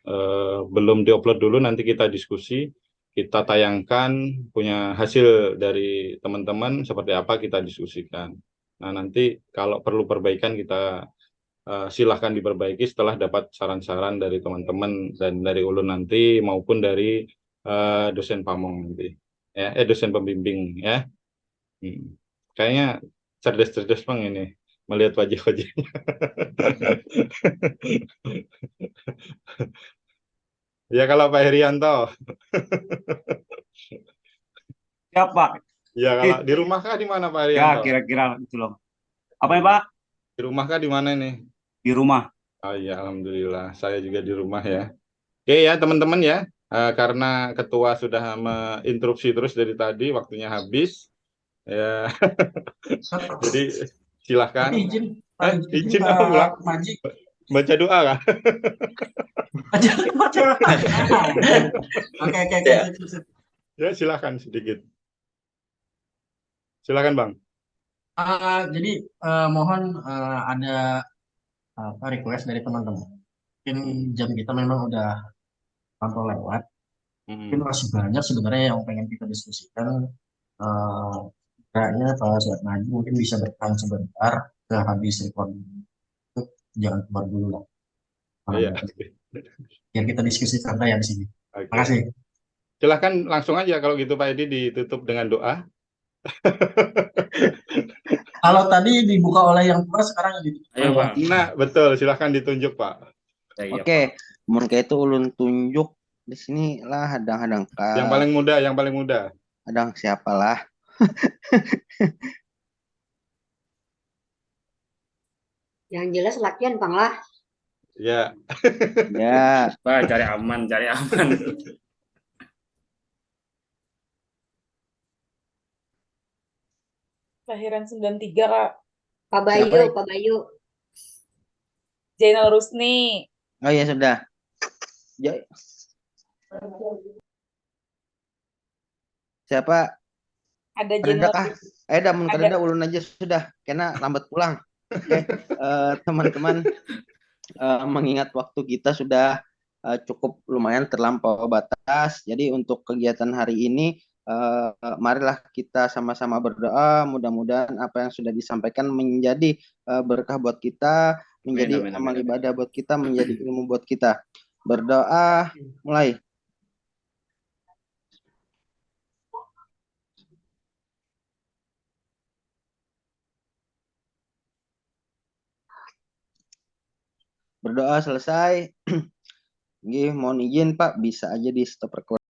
belum diupload dulu nanti kita diskusi, kita tayangkan punya hasil dari teman-teman seperti apa kita diskusikan. Nah nanti kalau perlu perbaikan kita silahkan diperbaiki setelah dapat saran-saran dari teman-teman dan dari ulun nanti maupun dari dosen pamong nanti ya, dosen pembimbing ya. Kayaknya cerdas-cerdas Bang ini melihat wajah-wajahnya. Ya kalau Pak Herianto. Siap, Pak. Ya, kalau di rumah kah di mana Pak Ya, Arianto? kira-kira gitu loh. Apa ya, Pak? Di rumah kah di mana nih? Di rumah. Oh iya, alhamdulillah. Saya juga di rumah ya. Oke ya, teman-teman ya. Karena ketua sudah menginterupsi terus dari tadi, waktunya habis. Ya. Jadi silahkan. Tapi izin Izin apa pulang? Pak Maji. Baca doa kah? Oke. Ya, silahkan sedikit. Silakan Bang. Jadi mohon ada request dari teman-teman. Mungkin jam kita memang udah hampir lewat. Mungkin masih banyak sebenarnya yang pengen kita diskusikan. Kayaknya Pak Suat Maju mungkin bisa bertahan sebentar ke habis recording. Itu jangan keluar dulu lah. Iya. Biar kita diskusi santai ya di sini. Oke. Makasih. Silahkan langsung aja kalau gitu Pak Edi ditutup dengan doa. Kalau tadi dibuka oleh yang tua, sekarang ditutup. Ayo, Bang. Nah, betul. Silahkan ditunjuk Pak. Oke, mun itu ulun tunjuk di sini lah hadang-hadang Yang paling muda, yang paling muda. Hadang siapalah. Yang jelas latihan, Bang lah. Ya. Ya. Pak, cari aman, cari aman. Lahiran 93, Kak. Pak Bayu, Pak Bayu. Zainal Rusni. Oh iya sudah. Ya. Siapa? Ada Ada Zainal kah? Dah mun kada ulun aja sudah. Kena lambat pulang. Oke, teman-teman, mengingat waktu kita sudah cukup lumayan terlampau batas. Jadi untuk kegiatan hari ini, marilah kita sama-sama berdoa. Mudah-mudahan apa yang sudah disampaikan menjadi berkah buat kita, menjadi amal ibadah buat kita, menjadi ilmu buat kita. Berdoa, mulai. Berdoa selesai. Nggih, mohon izin Pak, bisa aja di stop recording.